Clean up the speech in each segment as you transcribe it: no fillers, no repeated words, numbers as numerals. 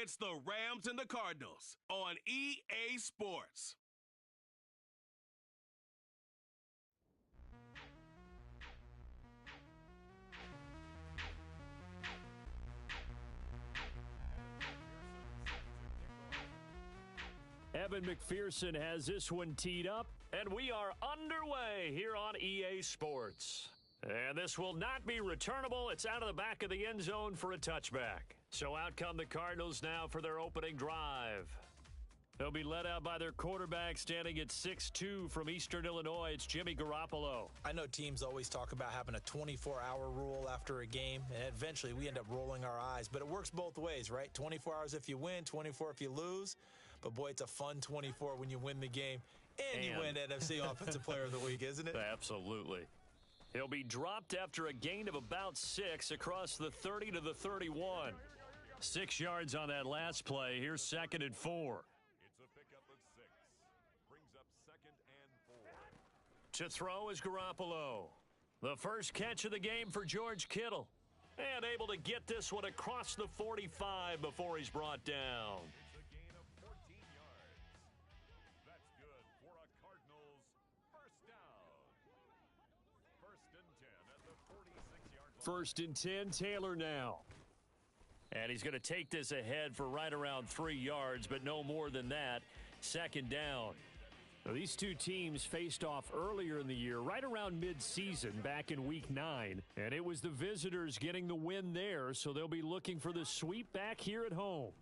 It's the Rams and the Cardinals on EA Sports. Evan McPherson has this one teed up, and we are underway here on EA Sports. And this will not be returnable. It's out of the back of the end zone for a touchback. So out come the Cardinals now for their opening drive. They'll be led out by their quarterback standing at 6'2" from Eastern Illinois. It's Jimmy Garoppolo. I know teams always talk about having a 24-hour rule after a game, and eventually we end up rolling our eyes. But it works both ways, right? 24 hours if you win, 24 if you lose. But, boy, it's a fun 24 when you win the game and you win NFC Offensive Player of the Week, isn't it? Absolutely. He'll be dropped after a gain of about 6 across the 30 to the 31. 6 yards on that last play. Here's 2nd and 4. It's a pickup of 6. Brings up 2nd and 4. To throw is Garoppolo. The first catch of the game for George Kittle. And able to get this one across the 45 before he's brought down. It's a gain of 14 yards. That's good for a Cardinals first down. 1st and 10 at the 46-yard line. 1st and 10, Taylor now. And he's going to take this ahead for right around 3 yards, but no more than that. 2nd down. Now, these two teams faced off earlier in the year, right around mid-season, back in Week 9. And it was the visitors getting the win there, so they'll be looking for the sweep back here at home.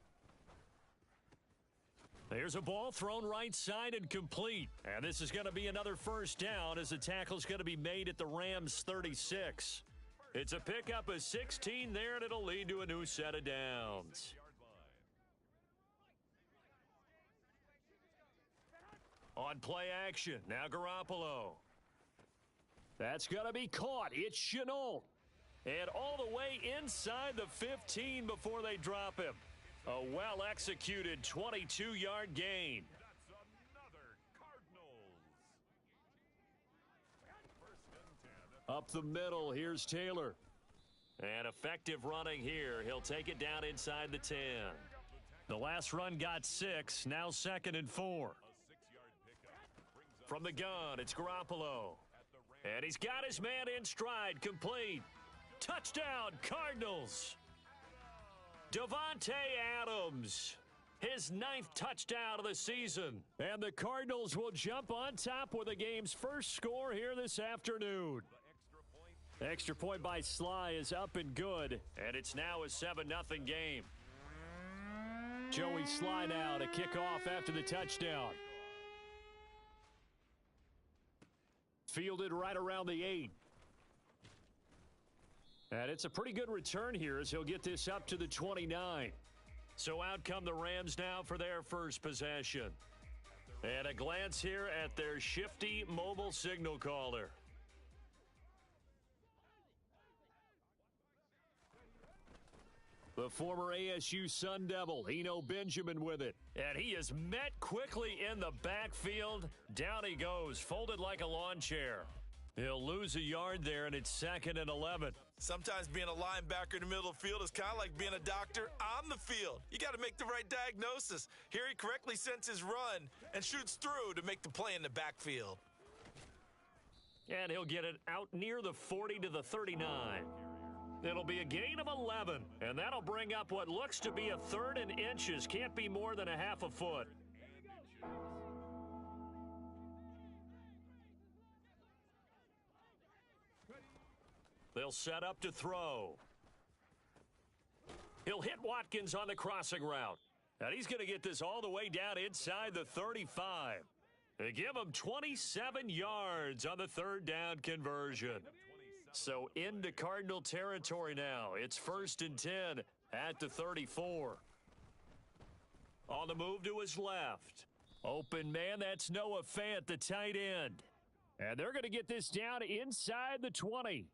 There's a ball thrown right side and complete. And this is going to be another first down as the tackle's going to be made at the Rams' 36. It's a pickup of 16 there, and it'll lead to a new set of downs. On play action, now Garoppolo. That's going to be caught. It's Chenault. And all the way inside the 15 before they drop him. A well-executed 22-yard gain. That's another Cardinals. 1st and 10. Up the middle, here's Taylor. And effective running here. He'll take it down inside the 10. The last run got 6, now 2nd and 4. From the gun, it's Garoppolo. And he's got his man in stride, complete. Touchdown, Cardinals. Davante Adams, his 9th touchdown of the season. And the Cardinals will jump on top with the game's first score here this afternoon. Extra point by Sly is up and good, and it's now a 7-0 game. Joey Sly now to kick off after the touchdown. Fielded right around the 8. And it's a pretty good return here as he'll get this up to the 29. So out come the Rams now for their first possession. And a glance here at their shifty mobile signal caller. The former ASU Sun Devil, Eno Benjamin with it. And he is met quickly in the backfield. Down he goes, folded like a lawn chair. He'll lose a yard there, and it's 2nd and 11. Sometimes being a linebacker in the middle of the field is kind of like being a doctor on the field. You got to make the right diagnosis. Here he correctly senses run and shoots through to make the play in the backfield. And he'll get it out near the 40 to the 39. It'll be a gain of 11, and that'll bring up what looks to be a 3rd and inches. Can't be more than a half a foot. They'll set up to throw. He'll hit Watkins on the crossing route. And he's going to get this all the way down inside the 35. They give him 27 yards on the 3rd down conversion. So into Cardinal territory now. It's 1st and 10 at the 34. On the move to his left. Open man, that's Noah Fant, the tight end. And they're going to get this down inside the 20.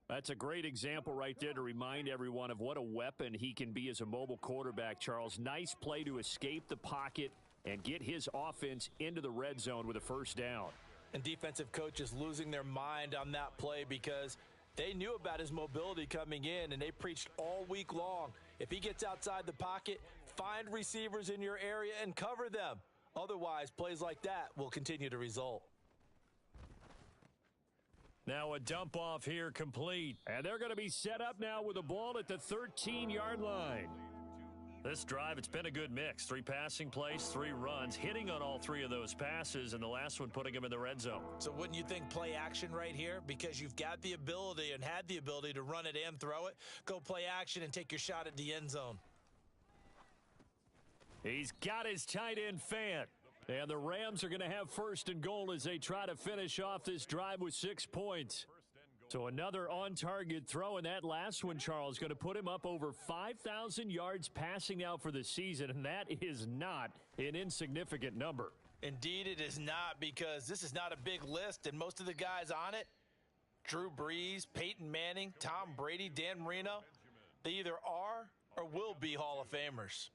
That's a great example right there to remind everyone of what a weapon he can be as a mobile quarterback, Charles. Nice play to escape the pocket and get his offense into the red zone with a first down. And defensive coaches losing their mind on that play because they knew about his mobility coming in, and they preached all week long. If he gets outside the pocket, find receivers in your area and cover them. Otherwise, plays like that will continue to result. Now a dump off here complete. And they're going to be set up now with the ball at the 13-yard line. This drive, it's been a good mix. 3 passing plays, 3 runs, hitting on all 3 of those passes, and the last one putting him in the red zone. So wouldn't you think play action right here? Because you've got the ability and had the ability to run it and throw it. Go play action and take your shot at the end zone. He's got his tight end fan. And the Rams are going to have first and goal as they try to finish off this drive with 6 points. So another on-target throw, and that last one, Charles, going to put him up over 5,000 yards passing now for the season, and that is not an insignificant number. Indeed it is not, because this is not a big list, and most of the guys on it, Drew Brees, Peyton Manning, Tom Brady, Dan Marino, they either are or will be Hall of Famers.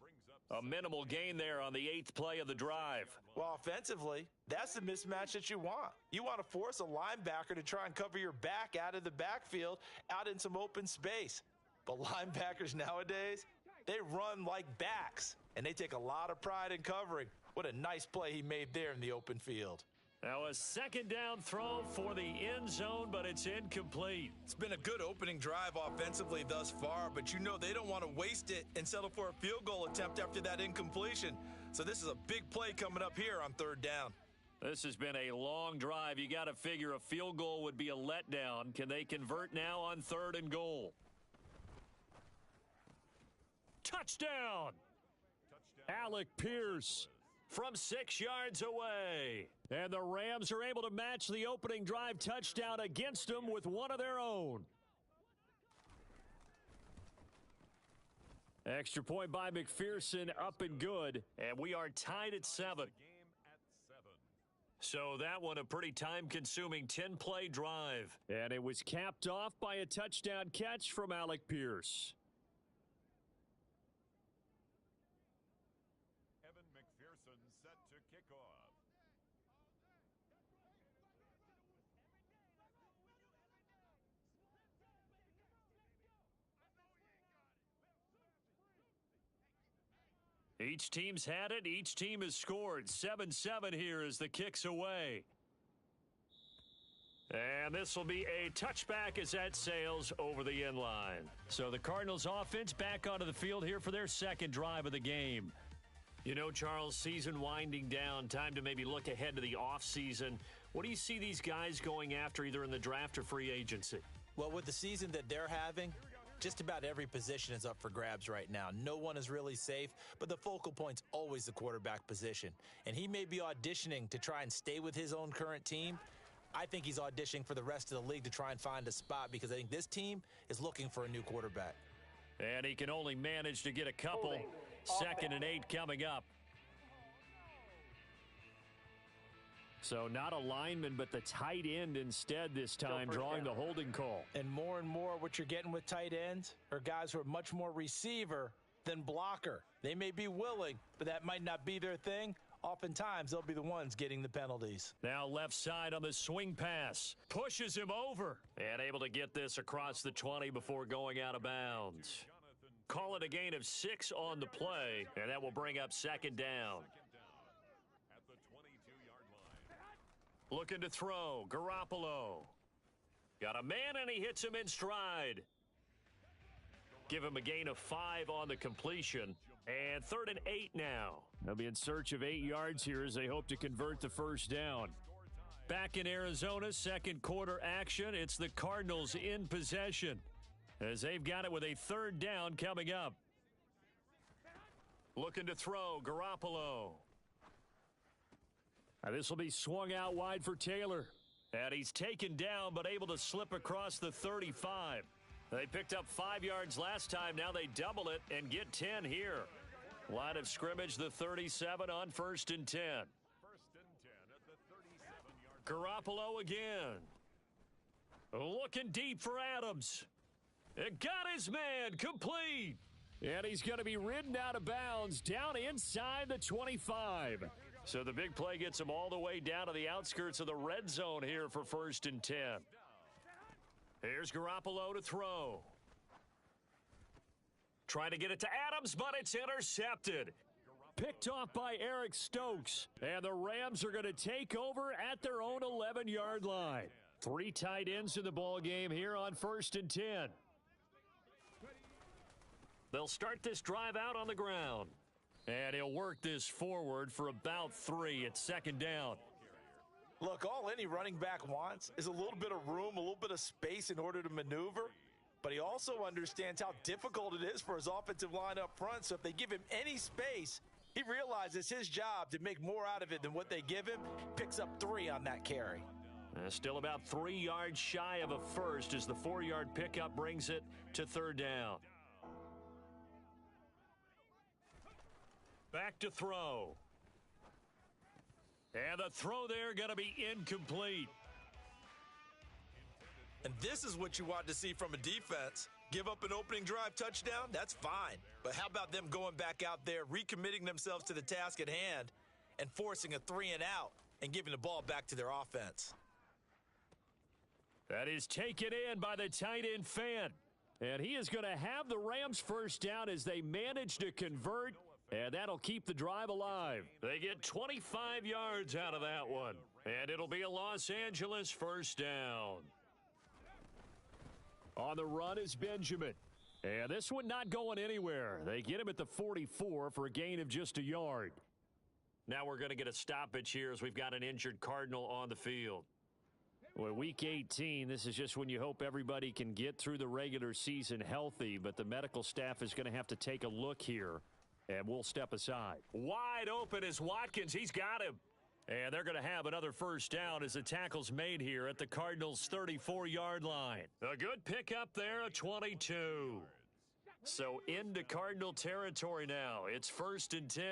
A minimal gain there on the 8th play of the drive. Well, offensively, that's the mismatch that you want. You want to force a linebacker to try and cover your back out of the backfield, out in some open space. But linebackers nowadays, they run like backs, and they take a lot of pride in covering. What a nice play he made there in the open field. Now a second down throw for the end zone, but it's incomplete. It's been a good opening drive offensively thus far, but you know they don't want to waste it and settle for a field goal attempt after that incompletion. So this is a big play coming up here on 3rd down. This has been a long drive. You got to figure a field goal would be a letdown. Can they convert now on 3rd and goal? Touchdown! Alec Pierce from 6 yards away. And the Rams are able to match the opening drive touchdown against them with one of their own. Extra point by McPherson, up and good. And we are tied at 7. So that one a pretty time-consuming 10-play drive. And it was capped off by a touchdown catch from Alec Pierce. Evan McPherson set to kick off. Each team's had it. Each team has scored. 7-7 here as the kick's away. And this will be a touchback as that sails over the end line. So the Cardinals offense back onto the field here for their second drive of the game. You know, Charles, season winding down, time to maybe look ahead to the offseason. What do you see these guys going after either in the draft or free agency? Well, with the season that they're having, just about every position is up for grabs right now. No one is really safe, but the focal point's always the quarterback position. And he may be auditioning to try and stay with his own current team. I think he's auditioning for the rest of the league to try and find a spot because I think this team is looking for a new quarterback. And he can only manage to get a couple. 2nd and 8 coming up. So not a lineman, but the tight end instead this time, drawing the holding call. And more what you're getting with tight ends are guys who are much more receiver than blocker. They may be willing, but that might not be their thing. Oftentimes, they'll be the ones getting the penalties. Now left side on the swing pass. Pushes him over. And able to get this across the 20 before going out of bounds. Call it a gain of 6 on the play, and that will bring up 2nd down. At the 22-yard line. Looking to throw, Garoppolo. Got a man, and he hits him in stride. Give him a gain of 5 on the completion. And 3rd and 8 now. They'll be in search of 8 yards here as they hope to convert the first down. Back in Arizona, second quarter action. It's the Cardinals in possession as they've got it with a 3rd down coming up. Looking to throw, Garoppolo. Now this will be swung out wide for Taylor. And he's taken down but able to slip across the 35. They picked up 5 yards last time. Now they double it and get 10 here. Line of scrimmage, the 37 on 1st and 10. 1st and 10 at the 37-yard line. Garoppolo again. Looking deep for Adams. It got his man complete. And he's going to be ridden out of bounds down inside the 25. So the big play gets him all the way down to the outskirts of the red zone here for 1st and 10. Here's Garoppolo to throw. Trying to get it to Adams, but it's intercepted. Picked off by Eric Stokes. And the Rams are going to take over at their own 11-yard line. 3 tight ends in the ball game here on 1st and 10. They'll start this drive out on the ground. And he'll work this forward for about 3 at 2nd down. Look, all any running back wants is a little bit of room, a little bit of space in order to maneuver. But he also understands how difficult it is for his offensive line up front. So if they give him any space, he realizes his job to make more out of it than what they give him. Picks up 3 on that carry. Still about 3 yards shy of a first as the 4-yard pickup brings it to 3rd down. Back to throw. And the throw there going to be incomplete. And this is what you want to see from a defense. Give up an opening drive touchdown, that's fine. But how about them going back out there, recommitting themselves to the task at hand, and forcing a 3 and out and giving the ball back to their offense? That is taken in by the tight end Fan. And he is going to have the Rams first down as they manage to convert. And that'll keep the drive alive. They get 25 yards out of that one. And it'll be a Los Angeles first down. On the run is Benjamin. And this one not going anywhere. They get him at the 44 for a gain of just a yard. Now we're going to get a stoppage here as we've got an injured Cardinal on the field. Well, week 18, this is just when you hope everybody can get through the regular season healthy. But the medical staff is going to have to take a look here. And we'll step aside. Wide open is Watkins. He's got him. And they're going to have another first down as the tackle's made here at the Cardinals' 34-yard line. A good pickup there, a 22. So into Cardinal territory now. It's 1st and 10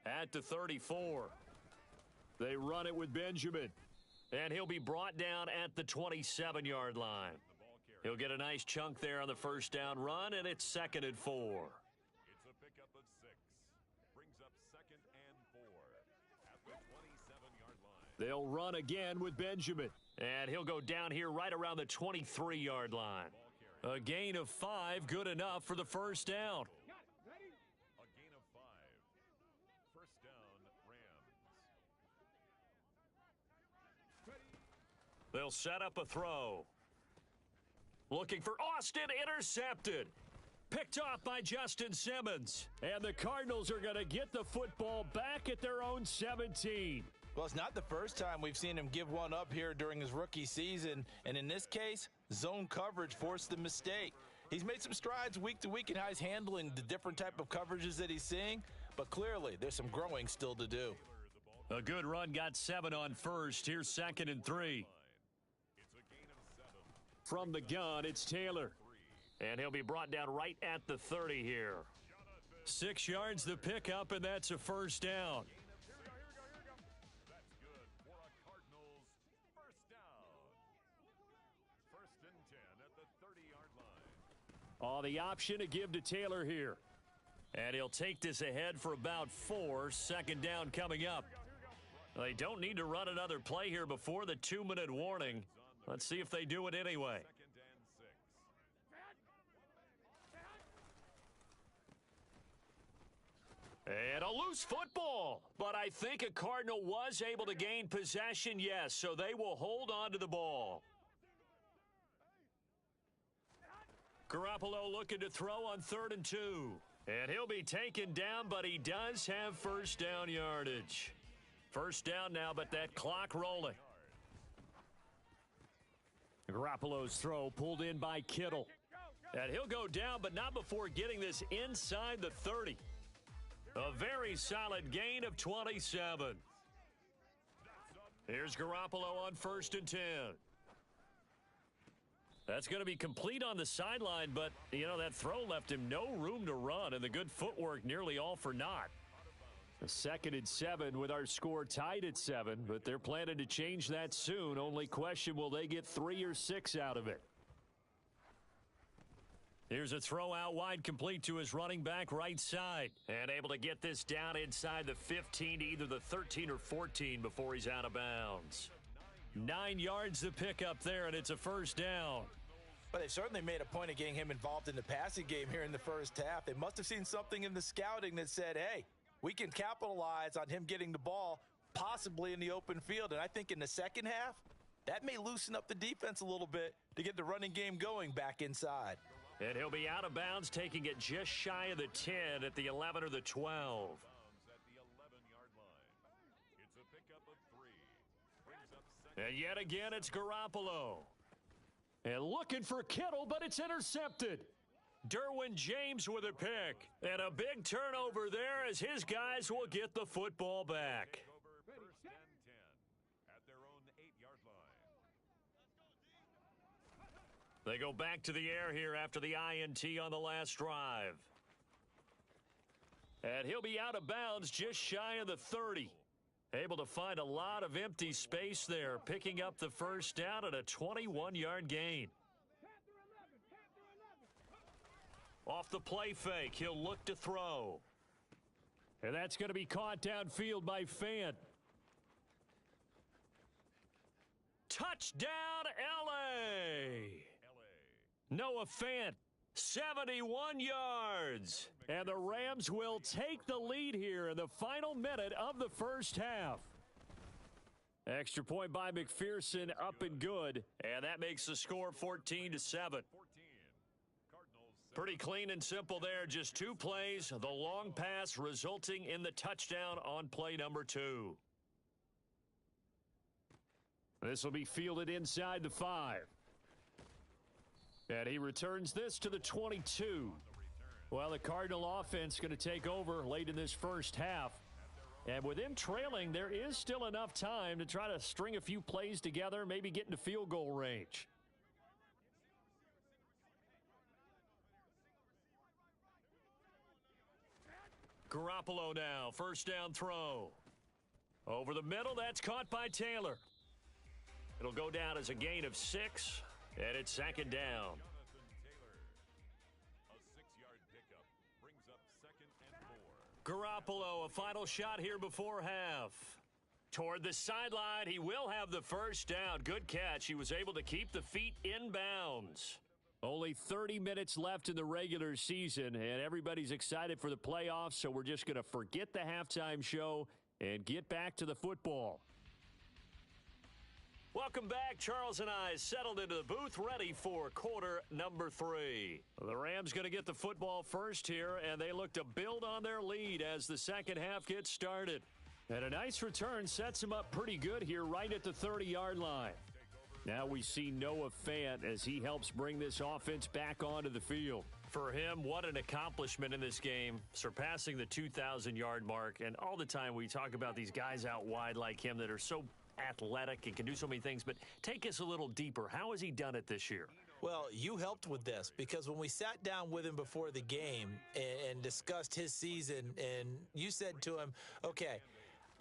at the 34. They run it with Benjamin. And he'll be brought down at the 27-yard line. He'll get a nice chunk there on the first down run, and it's 2nd and 4. They'll run again with Benjamin. And he'll go down here right around the 23-yard line. A gain of 5, good enough for the first down. A gain of 5. First down, Rams. They'll set up a throw. Looking for Austin, intercepted. Picked off by Justin Simmons. And the Cardinals are going to get the football back at their own 17. Well, it's not the first time we've seen him give one up here during his rookie season. And in this case, zone coverage forced the mistake. He's made some strides week to week in how he's handling the different type of coverages that he's seeing. But clearly, there's some growing still to do. A good run, got 7 on first. Here's 2nd and 3. From the gun, it's Taylor. And he'll be brought down right at the 30 here. 6 yards the pickup, and that's a first down. Oh, the option to give to Taylor here. And he'll take this ahead for about 4. 2nd down coming up. They don't need to run another play here before the 2-minute warning. Let's see if they do it anyway. And a loose football. But I think a Cardinal was able to gain possession, yes, so they will hold on to the ball. Garoppolo looking to throw on 3rd and 2. And he'll be taken down, but he does have first down yardage. First down now, but that clock rolling. Garoppolo's throw pulled in by Kittle. And he'll go down, but not before getting this inside the 30. A very solid gain of 27. Here's Garoppolo on 1st and 10. That's going to be complete on the sideline, but, you know, that throw left him no room to run, and the good footwork nearly all for naught. A 2nd and 7 with our score tied at 7, but they're planning to change that soon. Only question, will they get 3 or 6 out of it? Here's a throw out wide, complete to his running back right side. And able to get this down inside the 15, either the 13 or 14 before he's out of bounds. 9 yards to pick up there, and it's a first down. Well, they've certainly made a point of getting him involved in the passing game here in the first half. They must have seen something in the scouting that said, hey, we can capitalize on him getting the ball possibly in the open field. And I think in the second half, that may loosen up the defense a little bit to get the running game going back inside. And he'll be out of bounds, taking it just shy of the 10 at the 11 or the 12. And yet again, it's Garoppolo. And looking for Kittle, but it's intercepted. Derwin James with a pick. And a big turnover there as his guys will get the football back. First and 10 at their own 8-yard line. They go back to the air here after the INT on the last drive. And he'll be out of bounds just shy of the 30. Able to find a lot of empty space there, picking up the first down at a 21-yard gain. Off the play fake, he'll look to throw. And that's going to be caught downfield by Fant. Touchdown, L.A. Noah Fant, 71 yards. And the Rams will take the lead here in the final minute of the first half. Extra point by McPherson, up and good. And that makes the score 14-7. Pretty clean and simple there. Just 2 plays. The long pass resulting in the touchdown on play number 2. This will be fielded inside the 5. And he returns this to the 22. Well, the Cardinal offense going to take over late in this first half. And with him trailing, there is still enough time to try to string a few plays together, maybe get into field goal range. Garoppolo now, first down throw. Over the middle, that's caught by Taylor. It'll go down as a gain of 6, and it's second down. Garoppolo, a final shot here before half. Toward the sideline, he will have the first down. Good catch. He was able to keep the feet in bounds. Only 30 minutes left in the regular season, and everybody's excited for the playoffs, so we're just going to forget the halftime show and get back to the football. Welcome back. Charles and I settled into the booth, ready for quarter number 3. The Rams going to get the football first here, and they look to build on their lead as the second half gets started. And a nice return sets them up pretty good here right at the 30-yard line. Now we see Noah Fant as he helps bring this offense back onto the field. For him, what an accomplishment in this game, surpassing the 2,000-yard mark. And all the time we talk about these guys out wide like him that are so athletic and can do so many things, but take us a little deeper. How has he done it this year? Well, you helped with this because when we sat down with him before the game and discussed his season, and you said to him, okay,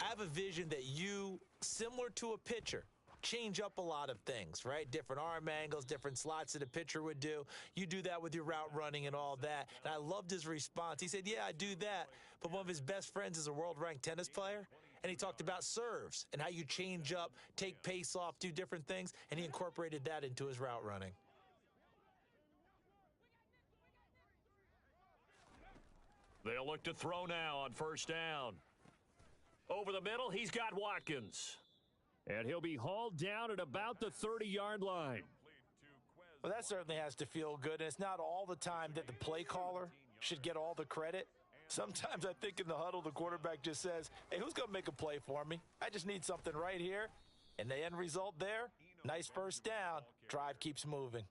I have a vision that you, similar to a pitcher, change up a lot of things, right? Different arm angles, different slots that a pitcher would do. You do that with your route running and all that. And I loved his response. He said, yeah, I do that. But one of his best friends is a world-ranked tennis player. And he talked about serves and how you change up, take pace off, do different things. And he incorporated that into his route running. They'll look to throw now on first down. Over the middle, he's got Watkins. And he'll be hauled down at about the 30-yard line. Well, that certainly has to feel good. And it's not all the time that the play caller should get all the credit. Sometimes I think in the huddle, the quarterback just says, hey, who's going to make a play for me? I just need something right here. And the end result there, nice first down. Drive keeps moving.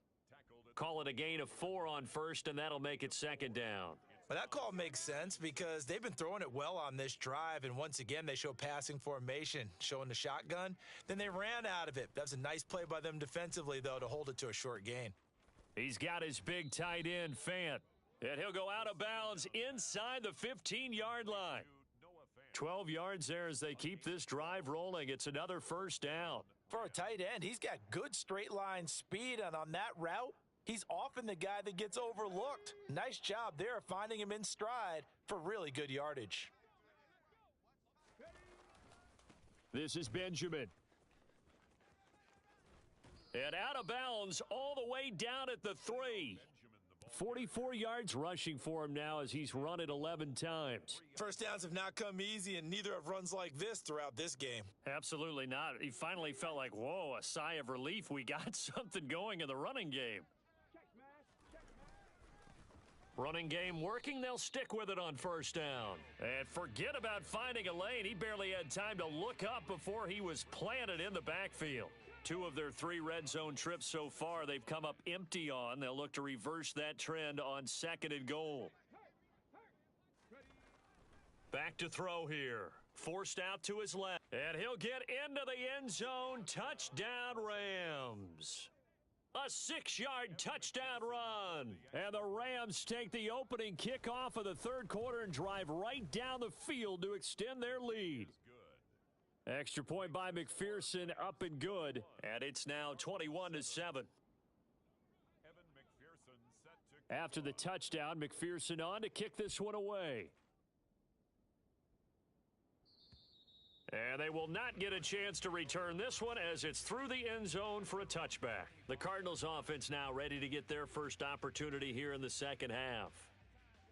Call it a gain of 4 on first, and that'll make it second down. Well, that call makes sense because they've been throwing it well on this drive, and once again, they show passing formation, showing the shotgun. Then they ran out of it. That was a nice play by them defensively, though, to hold it to a short gain. He's got his big tight end, Fant, and he'll go out of bounds inside the 15-yard line. 12 yards there as they keep this drive rolling. It's another first down. For a tight end, he's got good straight line speed, and on that route, he's often the guy that gets overlooked. Nice job there finding him in stride for really good yardage. This is Benjamin. And out of bounds all the way down at the 3. 44 yards rushing for him now as he's run it 11 times. First downs have not come easy, and neither have runs like this throughout this game. Absolutely not. He finally felt like, whoa, a sigh of relief. We got something going in the running game. Running game working, they'll stick with it on first down. And forget about finding a lane. He barely had time to look up before he was planted in the backfield. 2 of their 3 red zone trips so far, they've come up empty on. They'll look to reverse that trend on 2nd and goal. Back to throw here. Forced out to his left. And he'll get into the end zone. Touchdown, Rams. A 6-yard touchdown run. And the Rams take the opening kickoff of the 3rd quarter and drive right down the field to extend their lead. Extra point by McPherson, up and good. And it's now 21-7. After the touchdown, McPherson on to kick this one away. And they will not get a chance to return this one as it's through the end zone for a touchback. The Cardinals offense now ready to get their first opportunity here in the second half.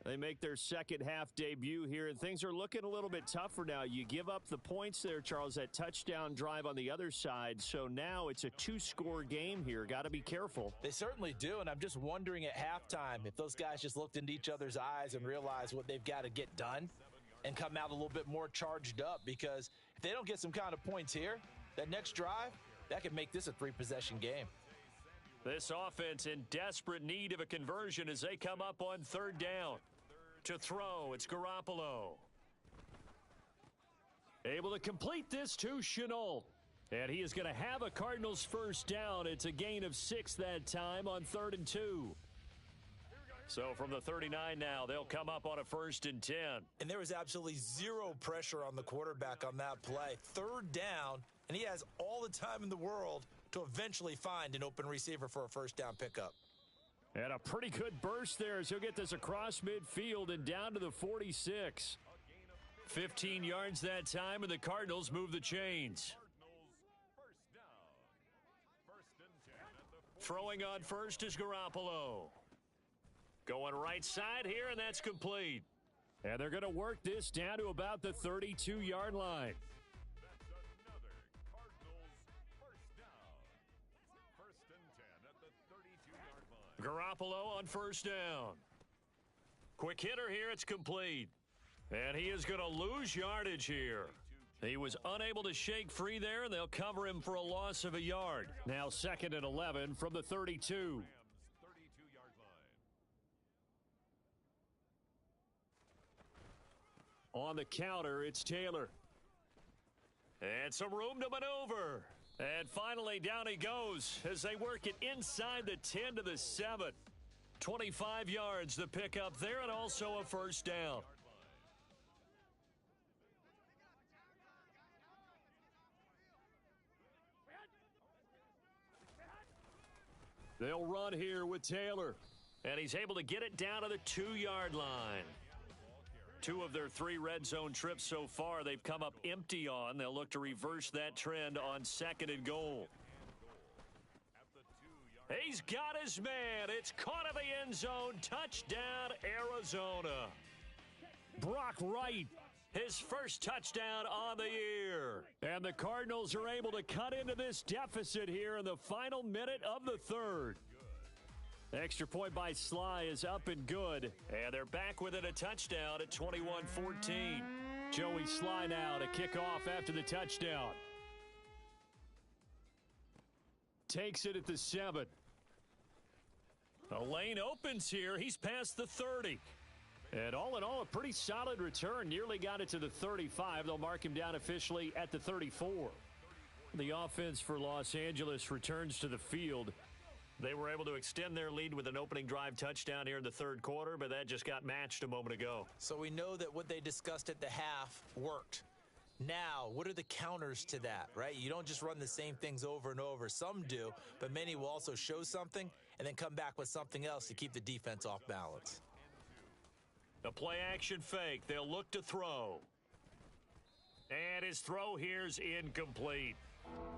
They make their second half debut here, and things are looking a little bit tougher now. You give up the points there, Charles, that touchdown drive on the other side. So now it's a 2-score game here. Got to be careful. They certainly do, and I'm just wondering at halftime if those guys just looked into each other's eyes and realized what they've got to get done and come out a little bit more charged up, because if they don't get some kind of points here, that next drive, that could make this a 3-possession game. This offense in desperate need of a conversion as they come up on 3rd down. To throw, it's Garoppolo. Able to complete this to Chenault. And he is going to have a Cardinals first down. It's a gain of 6 that time on 3rd and 2. So from the 39 now, they'll come up on a 1st and 10. And there was absolutely zero pressure on the quarterback on that play. 3rd down, and he has all the time in the world to eventually find an open receiver for a first down pickup. And a pretty good burst there as he'll get this across midfield and down to the 46. 15 yards that time, and the Cardinals move the chains. Throwing on first is Garoppolo. Going right side here, and that's complete. And they're going to work this down to about the 32-yard line. Garoppolo on first down. Quick hitter here, it's complete. And he is going to lose yardage here. He was unable to shake free there, and they'll cover him for a loss of a yard. Now 2nd and 11 from the 32. On the counter, it's Taylor. And some room to maneuver. And finally, down he goes as they work it inside the 10 to the 7. 25 yards the pickup there, and also a first down. They'll run here with Taylor. And he's able to get it down to the 2-yard line. 2 of their 3 red zone trips so far, they've come up empty on. They'll look to reverse that trend on 2nd and goal. He's got his man. It's caught in the end zone. Touchdown, Arizona. Brock Wright, his first touchdown on the year. And the Cardinals are able to cut into this deficit here in the final minute of the 3rd. Extra point by Sly is up and good. And they're back within a touchdown at 21-14. Joey Sly now to kick off after the touchdown. Takes it at the 7. The lane opens here. He's past the 30. And all in all, a pretty solid return. Nearly got it to the 35. They'll mark him down officially at the 34. The offense for Los Angeles returns to the field. They were able to extend their lead with an opening drive touchdown here in the 3rd quarter, but that just got matched a moment ago. So we know that what they discussed at the half worked. Now, what are the counters to that, right? You don't just run the same things over and over. Some do, but many will also show something and then come back with something else to keep the defense off balance. The play action fake. They'll look to throw. And his throw here's incomplete.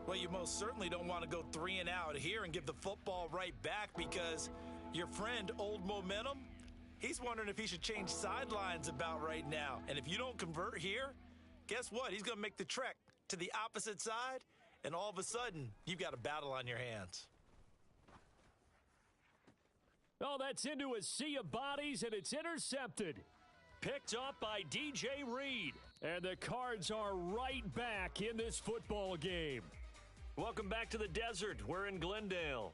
Well, you most certainly don't want to go 3 and out here and give the football right back, because your friend, Old Momentum, he's wondering if he should change sidelines about right now. And if you don't convert here, guess what? He's going to make the trek to the opposite side, and all of a sudden, you've got a battle on your hands. Oh, that's into a sea of bodies, and it's intercepted. Picked up by DJ Reed. And the Cards are right back in this football game. Welcome back to the desert. We're in Glendale.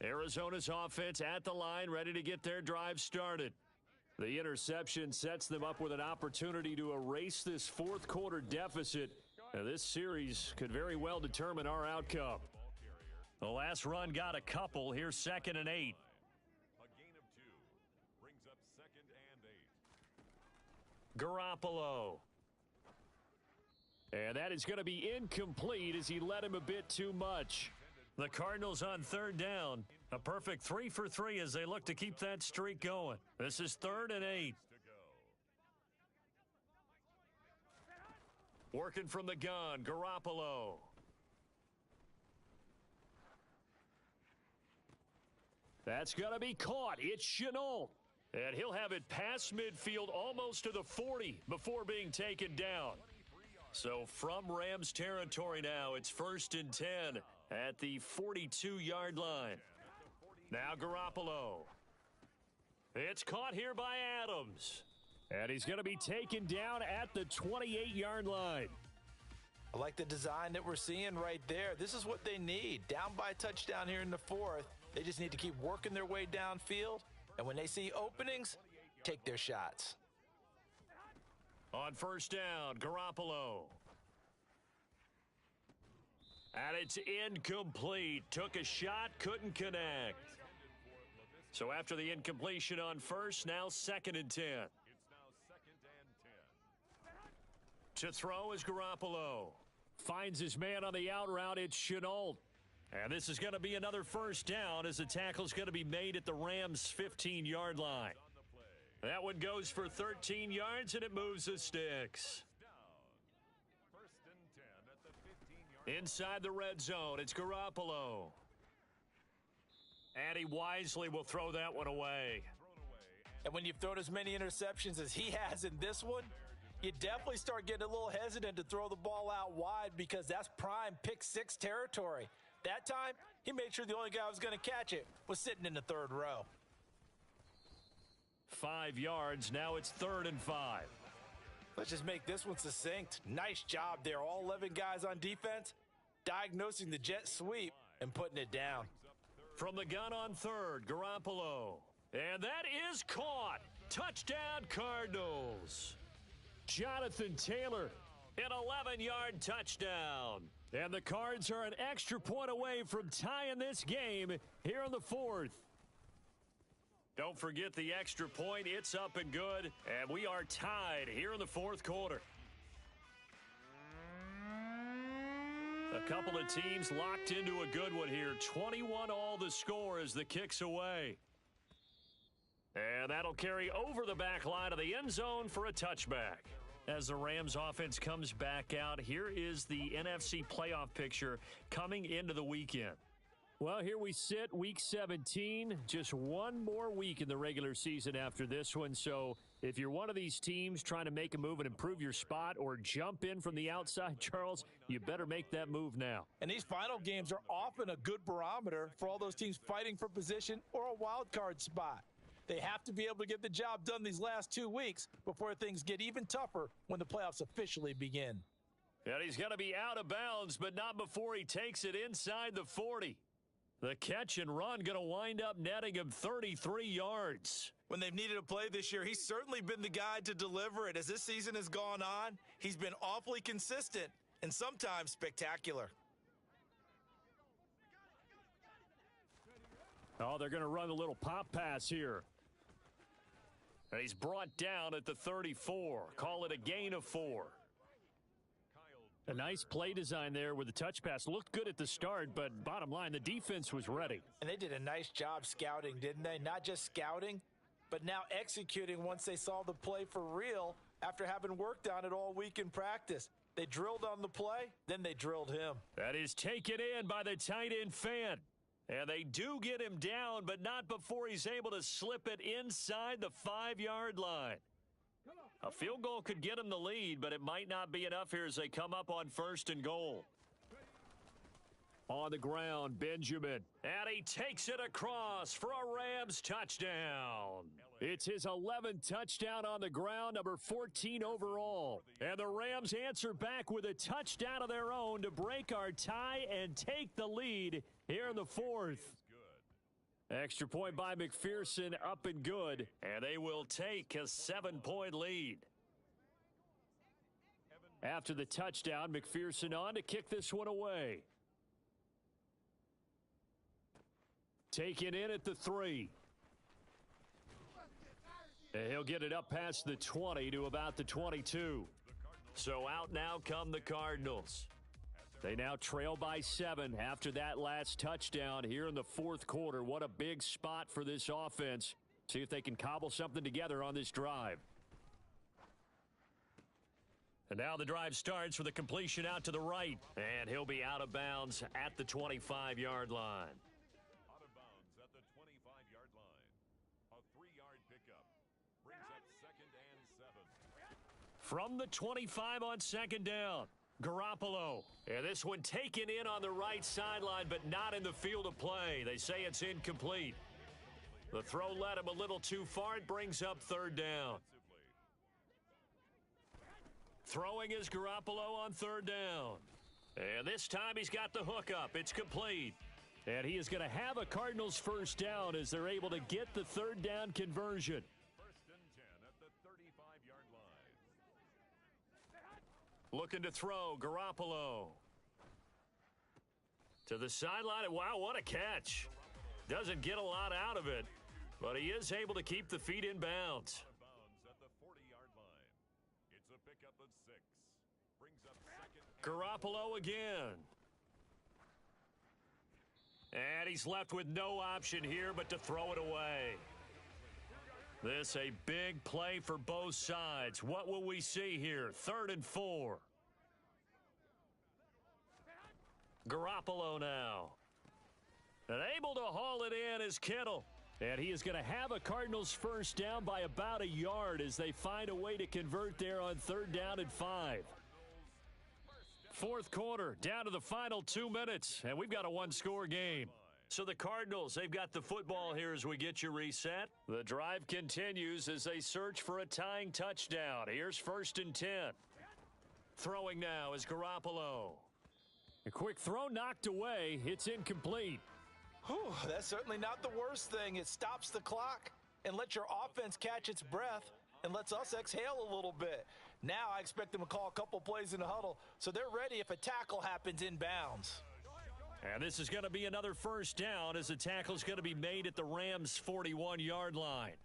Arizona's offense at the line, ready to get their drive started. The interception sets them up with an opportunity to erase this fourth quarter deficit. Now, this series could very well determine our outcome. The last run got a couple. Here's 2nd and 8. A gain of 2 brings up 2nd and 8. Garoppolo. And that is going to be incomplete as he led him a bit too much. The Cardinals on 3rd down. A perfect 3 for 3 as they look to keep that streak going. This is 3rd and 8. Working from the gun, Garoppolo. That's going to be caught. It's Chenault. And he'll have it past midfield almost to the 40 before being taken down. So from Rams territory now, it's 1st and 10 at the 42-yard line. Now Garoppolo. It's caught here by Adams. And he's going to be taken down at the 28-yard line. I like the design that we're seeing right there. This is what they need. Down by a touchdown here in the 4th. They just need to keep working their way downfield. And when they see openings, take their shots. On 1st down, Garoppolo. And it's incomplete. Took a shot, couldn't connect. So after the incompletion on 1st, now 2nd and 10. It's now 2nd and 10. To throw is Garoppolo. Finds his man on the out route. It's Chenault. And this is going to be another 1st down as the tackle's going to be made at the Rams' 15-yard line. That one goes for 13 yards, and it moves the sticks. First and 10 at the 15-yard. Inside the red zone, it's Garoppolo. And he wisely will throw that one away. And when you've thrown as many interceptions as he has in this one, you definitely start getting a little hesitant to throw the ball out wide, because that's prime pick 6 territory. That time, he made sure the only guy who was going to catch it was sitting in the 3rd row. 5 yards. Now it's 3rd and 5. Let's just make this one succinct. Nice job there. All 11 guys on defense, diagnosing the jet sweep and putting it down. From the gun on 3rd, Garoppolo. And that is caught. Touchdown, Cardinals. Jonathan Taylor, an 11-yard touchdown. And the Cards are an extra point away from tying this game here in the 4th. Don't forget the extra point. It's up and good. And we are tied here in the 4th quarter. A couple of teams locked into a good one here. 21-all the score as the kick's away. And that'll carry over the back line of the end zone for a touchback. As the Rams offense comes back out, here is the NFC playoff picture coming into the weekend. Well, here we sit, week 17, just one more week in the regular season after this one. So if you're one of these teams trying to make a move and improve your spot or jump in from the outside, Charles, you better make that move now. And these final games are often a good barometer for all those teams fighting for position or a wild card spot. They have to be able to get the job done these last 2 weeks before things get even tougher when the playoffs officially begin. And he's going to be out of bounds, but not before he takes it inside the 40. The catch and run going to wind up netting him 33 yards. When they've needed a play this year, he's certainly been the guy to deliver it. As this season has gone on, he's been awfully consistent and sometimes spectacular. Oh, they're going to run a little pop pass here. And he's brought down at the 34. Call it a gain of 4. A nice play design there with the touch pass. Looked good at the start, but bottom line, the defense was ready. And they did a nice job scouting, didn't they? Not just scouting, but now executing once they saw the play for real after having worked on it all week in practice. They drilled on the play, then they drilled him. That is taken in by the tight end fan. And they do get him down, but not before he's able to slip it inside the 5-yard line. A field goal could get him the lead, but it might not be enough here as they come up on 1st and goal. On the ground, Benjamin. And he takes it across for a Rams touchdown. It's his 11th touchdown on the ground, number 14 overall. And the Rams answer back with a touchdown of their own to break our tie and take the lead here in the 4th. Extra point by McPherson, up and good. And they will take a 7-point lead. After the touchdown, McPherson on to kick this one away. Taken in at the 3. And he'll get it up past the 20 to about the 22. So out now come the Cardinals. They now trail by 7 after that last touchdown here in the 4th quarter. What a big spot for this offense. See if they can cobble something together on this drive. And now the drive starts with a completion out to the right. And he'll be out of bounds at the 25-yard line. Out of bounds at the 25-yard line. A 3-yard pickup. Brings up 2nd and 7. From the 25 on 2nd down, Garoppolo. And this one taken in on the right sideline, but not in the field of play. They say it's incomplete. The throw led him a little too far. It brings up 3rd down. Throwing is Garoppolo on 3rd down. And this time he's got the hook up. It's complete. And he is going to have a Cardinals 1st down as they're able to get the 3rd down conversion. 1st and 10 at the 35-yard line. Looking to throw, Garoppolo. To the sideline. Wow, what a catch. Doesn't get a lot out of it, but he is able to keep the feet in bounds. Out of bounds at the 40-yard line. It's a pickup of 6. Brings up 2nd. Garoppolo again. And he's left with no option here but to throw it away. This a big play for both sides. What will we see here? 3rd and 4. Garoppolo now. And able to haul it in is Kittle. And he is going to have a Cardinals 1st down by about a yard as they find a way to convert there on 3rd down and 5. 4th quarter, down to the final 2 minutes, and we've got a 1-score game. So the Cardinals, they've got the football here as we get you reset. The drive continues as they search for a tying touchdown. Here's 1st and 10. Throwing now is Garoppolo. A quick throw knocked away. It's incomplete. Whew, that's certainly not the worst thing. It stops the clock and lets your offense catch its breath and lets us exhale a little bit. Now I expect them to call a couple plays in the huddle so they're ready if a tackle happens in bounds. And this is going to be another 1st down as the tackle is going to be made at the Rams' 41-yard line.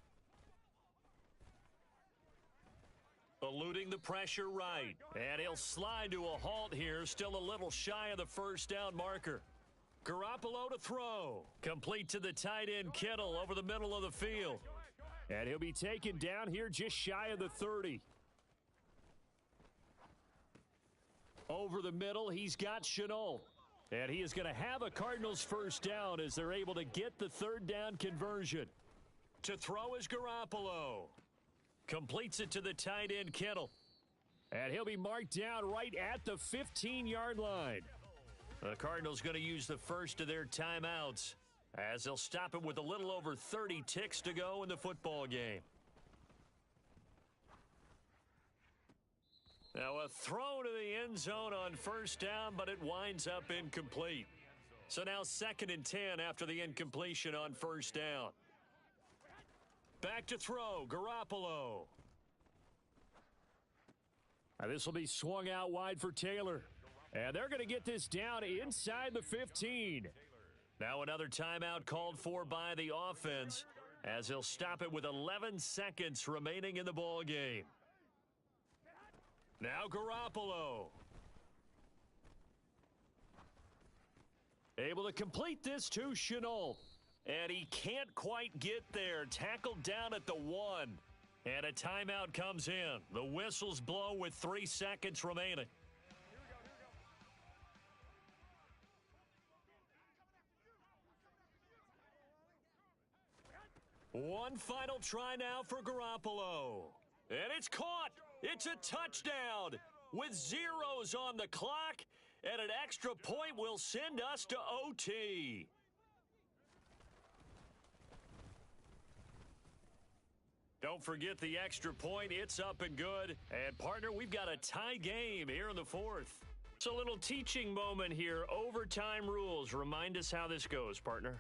Eluding the pressure right. And he'll slide to a halt here, still a little shy of the 1st down marker. Garoppolo to throw. Complete to the tight end Kittle over the middle of the field. And he'll be taken down here just shy of the 30. Over the middle, he's got Shenault. And he is going to have a Cardinals 1st down as they're able to get the 3rd down conversion. To throw is Garoppolo. Completes it to the tight end Kittle. And he'll be marked down right at the 15-yard line. The Cardinals going to use the first of their timeouts as they'll stop it with a little over 30 ticks to go in the football game. Now a throw to the end zone on 1st down, but it winds up incomplete. So now 2nd and 10 after the incompletion on 1st down. Back to throw, Garoppolo. Now this will be swung out wide for Taylor. And they're going to get this down inside the 15. Now another timeout called for by the offense as they'll stop it with 11 seconds remaining in the ball game. Now Garoppolo. Able to complete this to Shenault. And he can't quite get there. Tackled down at the 1. And a timeout comes in. The whistles blow with 3 seconds remaining. One final try now for Garoppolo. And it's caught. It's a touchdown with zeros on the clock. And an extra point will send us to OT. Don't forget the extra point. It's up and good. And, partner, we've got a tie game here in the 4th. It's a little teaching moment here. Overtime rules. Remind us how this goes, partner.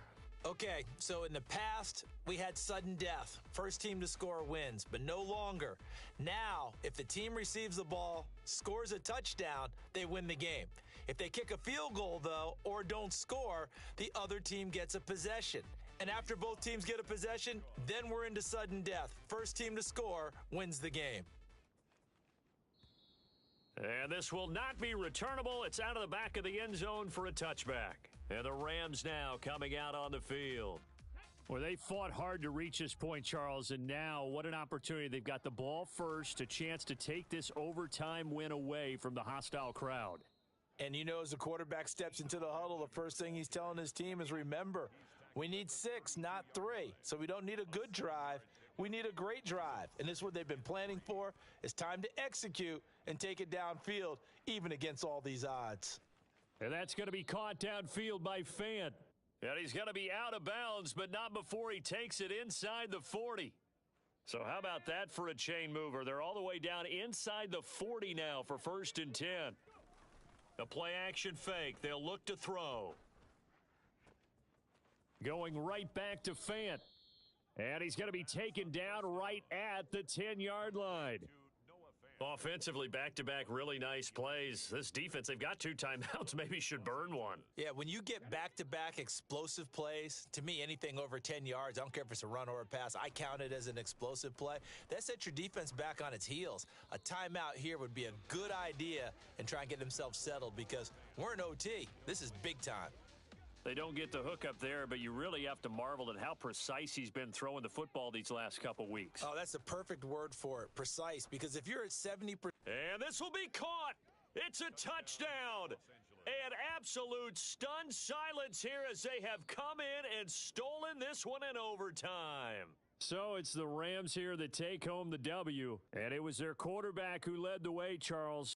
Okay, so in the past, we had sudden death. First team to score wins, but no longer. Now, if the team receives the ball, scores a touchdown, they win the game. If they kick a field goal, though, or don't score, the other team gets a possession. And after both teams get a possession, then we're into sudden death. First team to score wins the game. And this will not be returnable. It's out of the back of the end zone for a touchback. And the Rams now coming out on the field. Well, they fought hard to reach this point, Charles, and now what an opportunity. They've got the ball first, a chance to take this overtime win away from the hostile crowd. And you know, as the quarterback steps into the huddle, the first thing he's telling his team is, remember, we need 6, not 3. So we don't need a good drive. We need a great drive. And this is what they've been planning for. It's time to execute and take it downfield, even against all these odds. And that's going to be caught downfield by Fant. And he's going to be out of bounds, but not before he takes it inside the 40. So how about that for a chain mover? They're all the way down inside the 40 now for 1st and 10. A play action fake. They'll look to throw. Going right back to Fant. And he's going to be taken down right at the 10-yard line. Offensively, back-to-back really nice plays. This defense, they've got 2 timeouts, maybe should burn one. Yeah, when you get back-to-back explosive plays, to me, anything over 10 yards, I don't care if it's a run or a pass, I count it as an explosive play. That sets your defense back on its heels. A timeout here would be a good idea and try and get themselves settled because we're in OT. This is big time. They don't get the hook up there, but you really have to marvel at how precise he's been throwing the football these last couple weeks. Oh, that's the perfect word for it, precise, because if you're at 70%. And this will be caught. It's a touchdown. And absolute stunned silence here as they have come in and stolen this one in overtime. So it's the Rams here that take home the W, and it was their quarterback who led the way, Charles.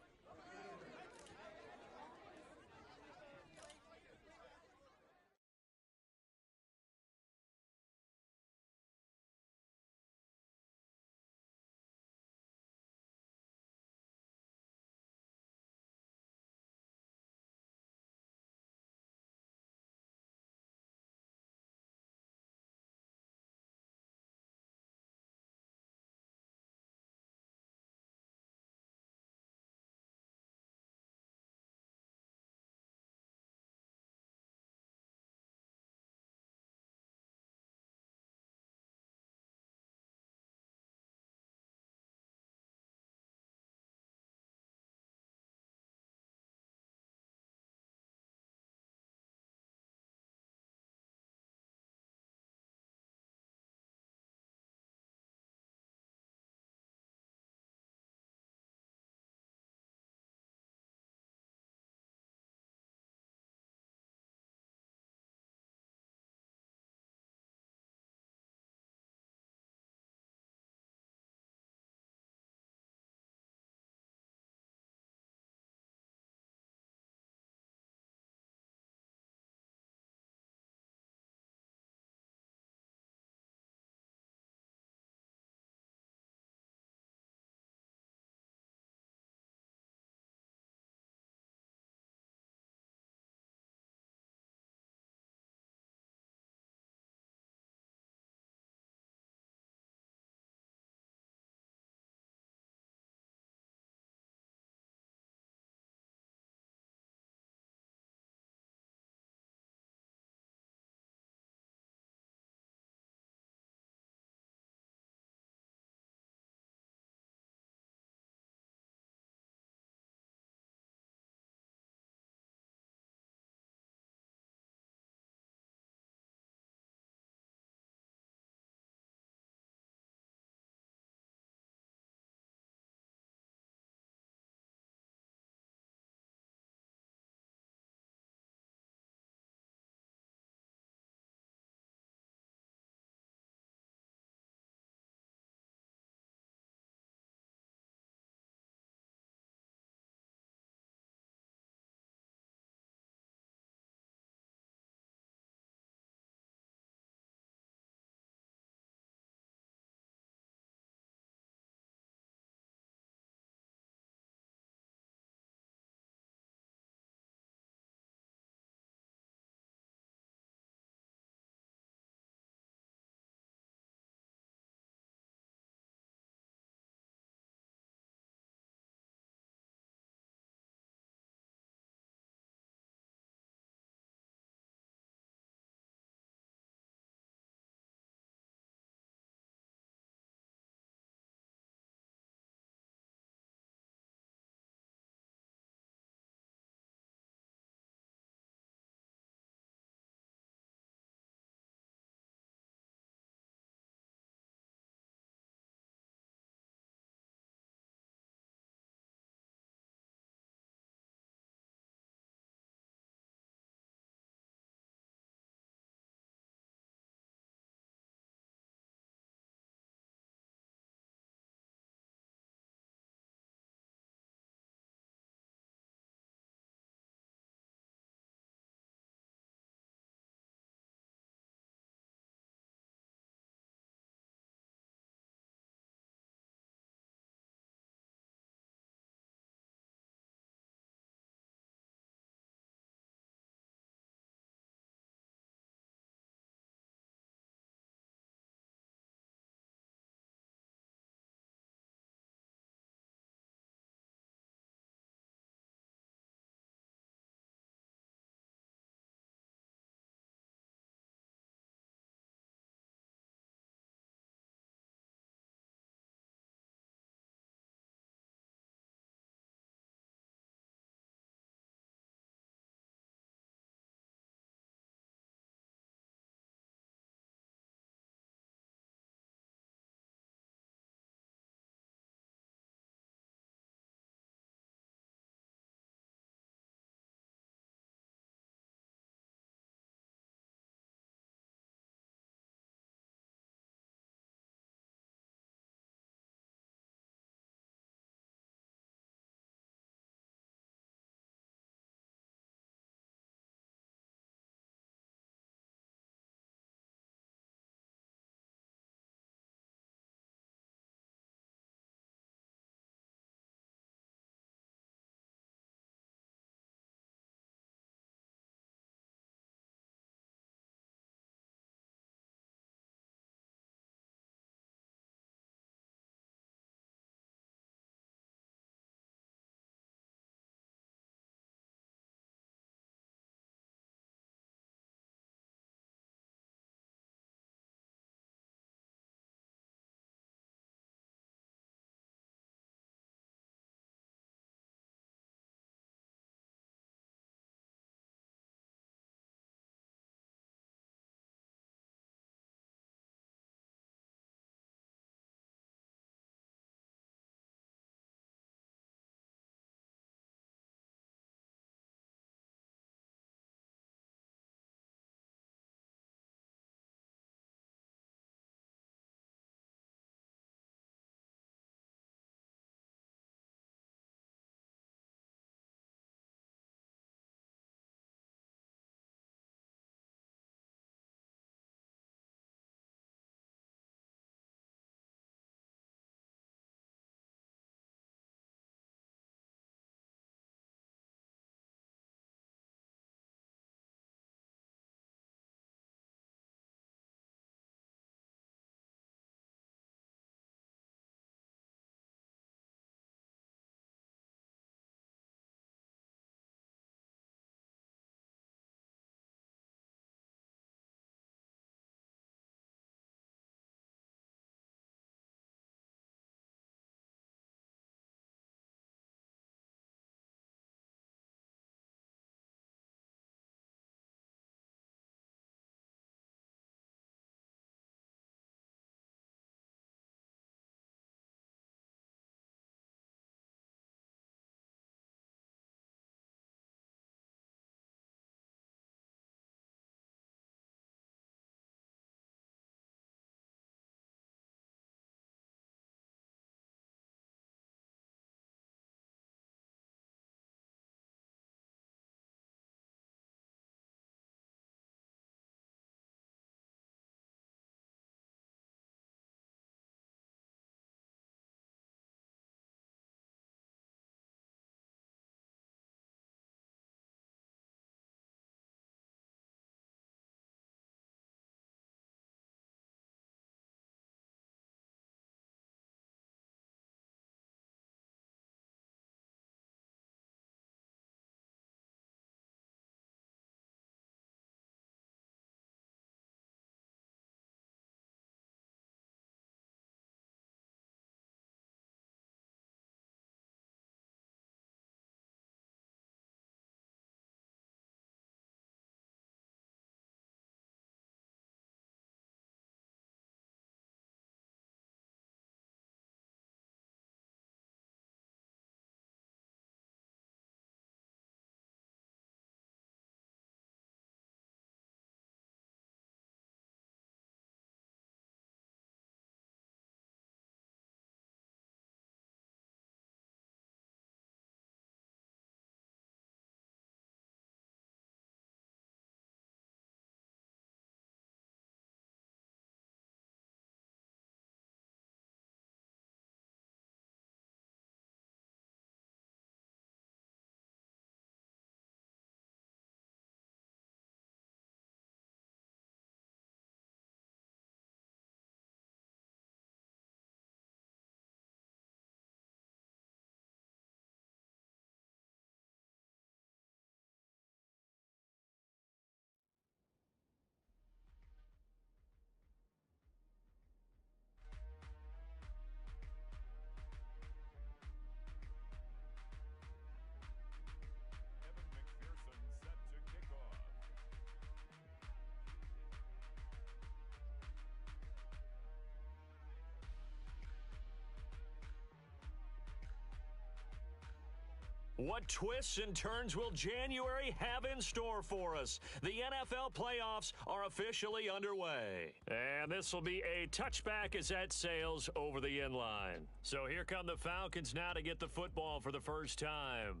What twists and turns will January have in store for us? The NFL playoffs are officially underway. And this will be a touchback as that sails over the end line. So here come the Falcons now to get the football for the first time.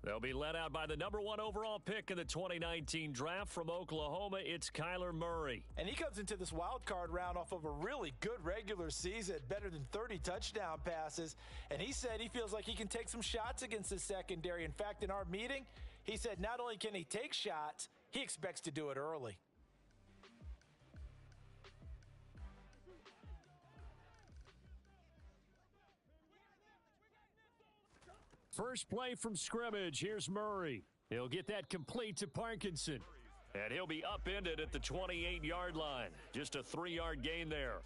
They'll be led out by the #1 overall pick in the 2019 draft from Oklahoma. It's Kyler Murray. And he comes into this wild card round off of a really good regular season, better than 30 touchdown passes. And he said he feels like he can take some shots against the secondary. In fact, in our meeting, he said not only can he take shots, he expects to do it early. First play from scrimmage. Here's Murray. He'll get that complete to Parkinson. And he'll be upended at the 28-yard line. Just a 3-yard gain there.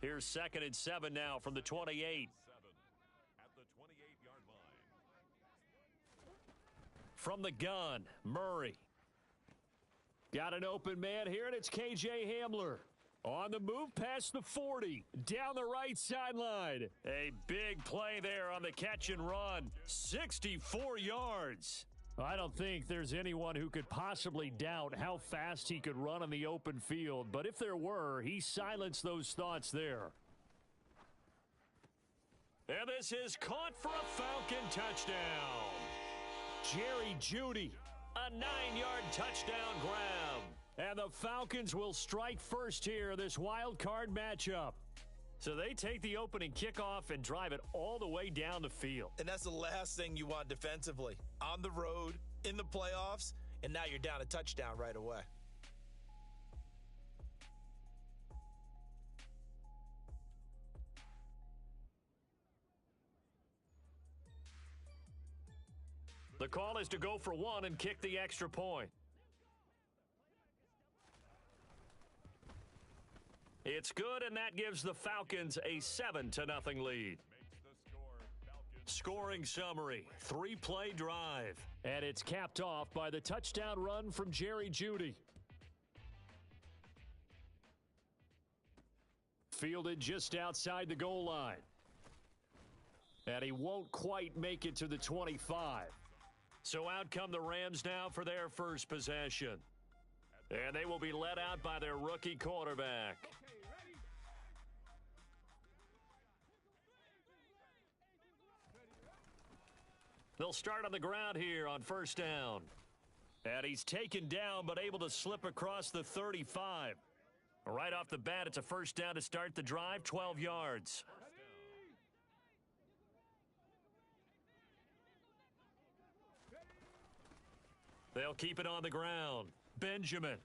Here's 2nd and 7 now from the 28. At the 28-yard line. From the gun, Murray. Got an open man here, and it's K.J. Hamler. On the move past the 40, down the right sideline. A big play there on the catch and run. 64 yards. I don't think there's anyone who could possibly doubt how fast he could run on the open field, but if there were, he silenced those thoughts there. And this is caught for a Falcon touchdown. Jerry Jeudy. A 9-yard touchdown grab. And the Falcons will strike first here, this wild card matchup. So they take the opening kickoff and drive it all the way down the field. And that's the last thing you want defensively. On the road, in the playoffs, and now you're down a touchdown right away. The call is to go for one and kick the extra point. It's good, and that gives the Falcons a 7-0 lead. Scoring summary, 3-play drive. And it's capped off by the touchdown run from Jerry Jeudy. Fielded just outside the goal line. And he won't quite make it to the 25. So out come the Rams now for their first possession. And they will be led out by their rookie quarterback. They'll start on the ground here on first down. And he's taken down but able to slip across the 35. Right off the bat, it's a first down to start the drive, 12 yards. They'll keep it on the ground. Benjamin.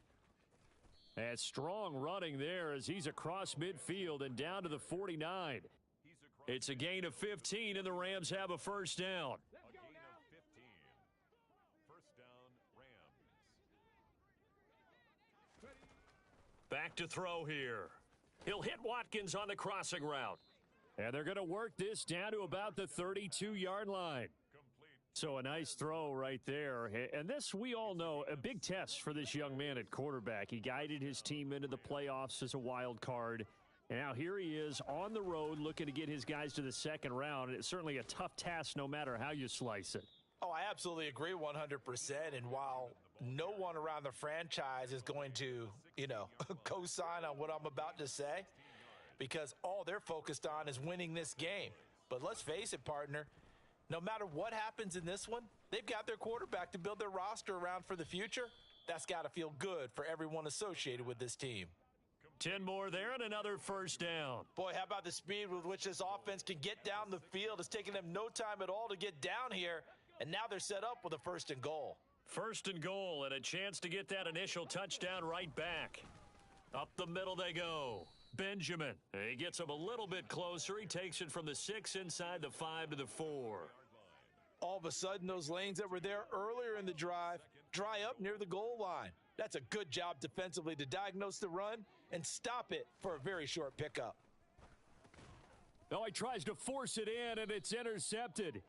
And strong running there as he's across midfield and down to the 49. It's a gain of 15, and the Rams have a first down. A gain of 15. First down, Rams. Back to throw here. He'll hit Watkins on the crossing route. And they're going to work this down to about the 32-yard line. So a nice throw right there. And this, we all know, a big test for this young man at quarterback. He guided his team into the playoffs as a wild card. And now here he is on the road looking to get his guys to the second round. It's certainly a tough task no matter how you slice it. Oh, I absolutely agree 100%. And while no one around the franchise is going to, co-sign on what I'm about to say, because all they're focused on is winning this game. But let's face it, partner, no matter what happens in this one, they've got their quarterback to build their roster around for the future. That's got to feel good for everyone associated with this team. 10 more there and another first down. Boy, how about the speed with which this offense can get down the field? It's taken them no time at all to get down here, and now they're set up with a 1st and goal. 1st and goal and a chance to get that initial touchdown right back. Up the middle they go. Benjamin. He gets him a little bit closer. He takes it from the 6 inside the 5 to the 4. All of a sudden, those lanes that were there earlier in the drive dry up near the goal line. That's a good job defensively to diagnose the run and stop it for a very short pickup. Oh, he tries to force it in, and it's intercepted.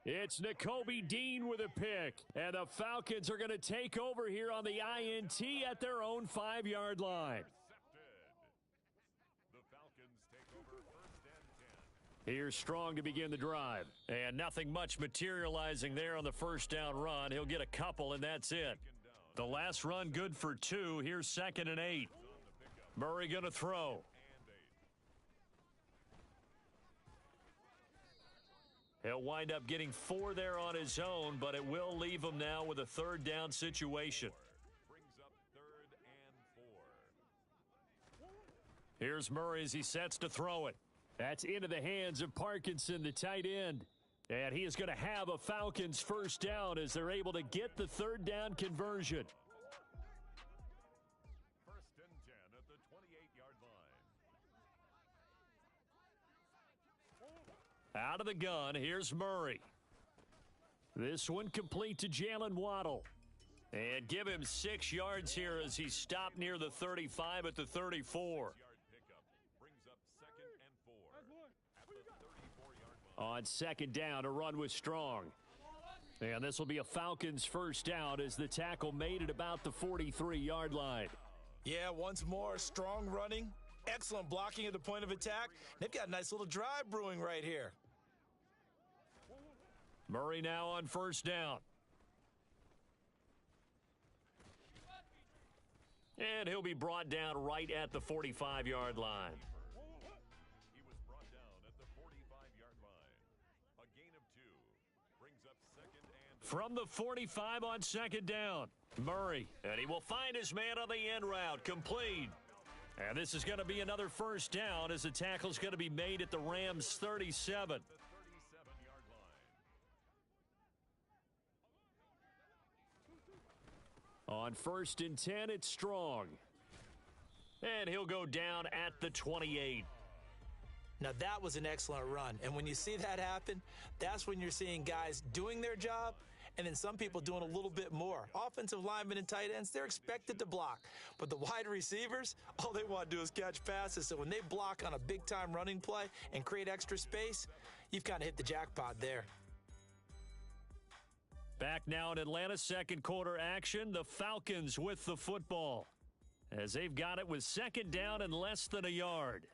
It's Nakobe Dean with a pick, and the Falcons are going to take over here on the INT at their own 5-yard line. The Falcons take over 1st and Here's Strong to begin the drive. And nothing much materializing there on the first down run. He'll get a couple, and that's it. The last run good for 2. Here's 2nd and 8. Murray going to throw. He'll wind up getting 4 there on his own, but it will leave him now with a 3rd down situation. Brings up 3rd and 4. Here's Murray as he sets to throw it. That's into the hands of Parkinson, the tight end. And he is going to have a Falcons first down as they're able to get the 3rd down conversion. 1st and 10 at the 28-yard line. Out of the gun, here's Murray. This one complete to Jalen Waddle. And give him 6 yards here as he stopped near the 35 at the 34. On 2nd down, a run with Strong. And this will be a Falcons first down as the tackle made at about the 43-yard line. Yeah, once more, Strong running. Excellent blocking at the point of attack. They've got a nice little drive brewing right here. Murray now on first down. And he'll be brought down right at the 45-yard line. He was brought down at the 45-yard line. A gain of 2. Brings up 2nd and... From the 45 on 2nd down, Murray. And he will find his man on the end route, complete. And this is going to be another first down as the tackle's going to be made at the Rams' 37. On 1st and 10, it's Strong. And he'll go down at the 28. Now, that was an excellent run. And when you see that happen, that's when you're seeing guys doing their job and then some people doing a little bit more. Offensive linemen and tight ends, they're expected to block. But the wide receivers, all they want to do is catch passes. So when they block on a big-time running play and create extra space, you've kind of hit the jackpot there. Back now in Atlanta, 2nd quarter action. The Falcons with the football as they've got it with 2nd down and less than a yard.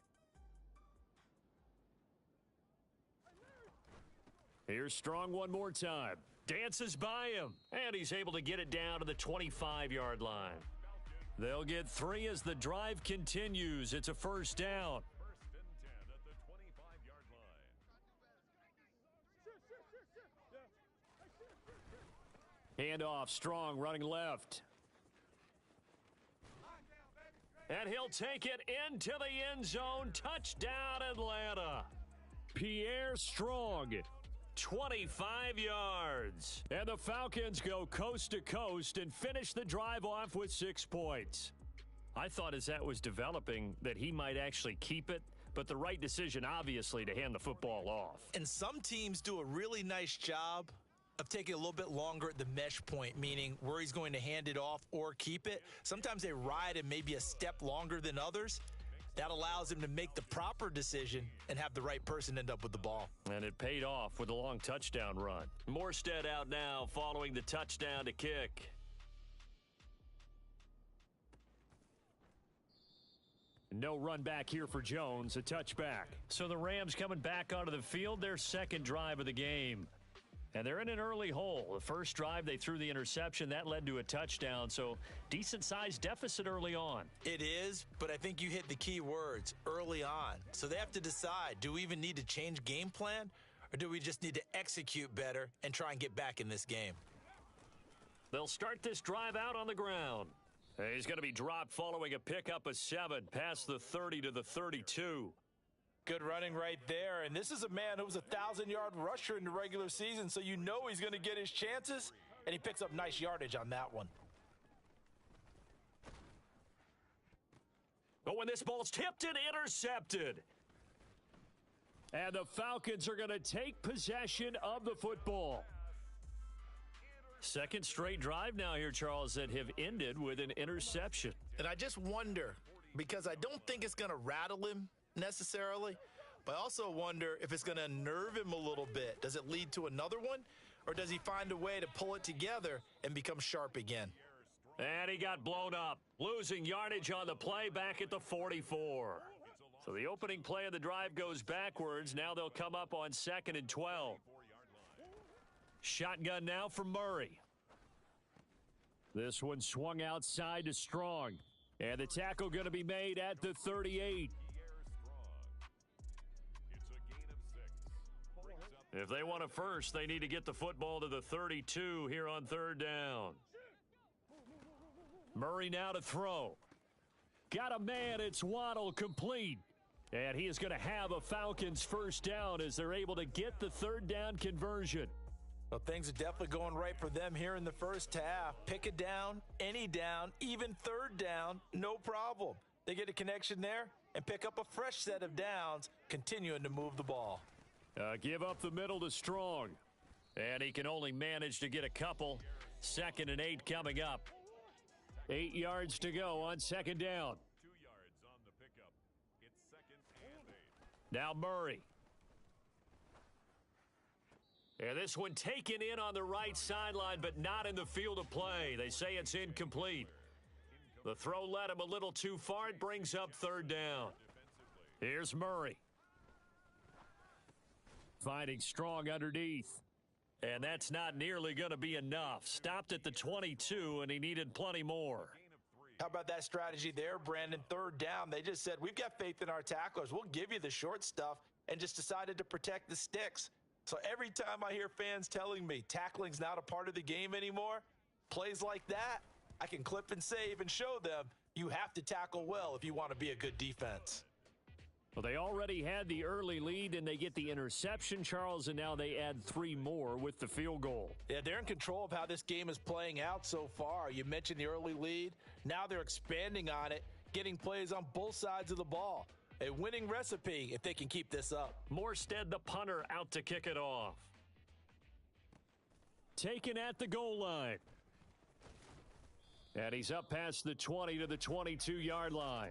Here's Strong one more time. Dances by him, and he's able to get it down to the 25-yard line. They'll get 3 as the drive continues. It's a first down. 1st and 10 at the 25-yard line. Handoff, Strong running left. And he'll take it into the end zone. Touchdown, Atlanta. Pierre Strong. 25 yards. And the Falcons go coast to coast and finish the drive off with 6 points. I thought as that was developing that he might actually keep it, but the right decision, obviously, to hand the football off. And some teams do a really nice job of taking a little bit longer at the mesh point, meaning where he's going to hand it off or keep it. Sometimes they ride it maybe a step longer than others. That allows him to make the proper decision and have the right person end up with the ball. And it paid off with a long touchdown run. Morstead out now following the touchdown to kick. No run back here for Jones, a touchback. So the Rams coming back onto the field, their 2nd drive of the game. And they're in an early hole. The first drive, they threw the interception. That led to a touchdown, so decent-sized deficit early on. It is, but I think you hit the key words, early on. So they have to decide, do we even need to change game plan, or do we just need to execute better and try and get back in this game? They'll start this drive out on the ground. He's going to be dropped following a pickup of 7 past the 30 to the 32. Good running right there, and this is a man who was a 1,000-yard rusher in the regular season, so you know he's going to get his chances, and he picks up nice yardage on that one. But when this ball's tipped and intercepted. And the Falcons are going to take possession of the football. 2nd straight drive now here, Charles, that have ended with an interception. And I just wonder, because I don't think it's going to rattle him necessarily, but I also wonder if it's going to unnerve him a little bit. Does it lead to another one, or does he find a way to pull it together and become sharp again? And he got blown up, losing yardage on the play back at the 44. So the opening play of the drive goes backwards. Now they'll come up on 2nd and 12. Shotgun now for Murray. This one swung outside to Strong. And the tackle going to be made at the 38. If they want a first, they need to get the football to the 32 here on 3rd down. Murray now to throw. Got a man, it's Waddle, complete. And he is going to have a Falcons first down as they're able to get the 3rd down conversion. Well, things are definitely going right for them here in the first half. Pick a down, any down, even 3rd down, no problem. They get a connection there and pick up a fresh set of downs, continuing to move the ball. Give up the middle to Strong. And he can only manage to get a couple. 2nd and 8 coming up. 8 yards to go on 2nd down. 2 yards on the pickup. It's 2nd and 8. Now Murray. And this one taken in on the right sideline, but not in the field of play. They say it's incomplete. The throw led him a little too far. It brings up 3rd down. Here's Murray. Finding Strong underneath. And that's not nearly going to be enough. Stopped at the 22, and he needed plenty more. How about that strategy there, Brandon? 3rd down, they just said, we've got faith in our tacklers. We'll give you the short stuff, and just decided to protect the sticks. So every time I hear fans telling me tackling's not a part of the game anymore, plays like that, I can clip and save and show them you have to tackle well if you want to be a good defense. Well, they already had the early lead, and they get the interception, Charles, and now they add 3 more with the field goal. Yeah, they're in control of how this game is playing out so far. You mentioned the early lead. Now they're expanding on it, getting plays on both sides of the ball. A winning recipe if they can keep this up. Morstead, the punter, out to kick it off. Taken at the goal line. And he's up past the 20 to the 22-yard line.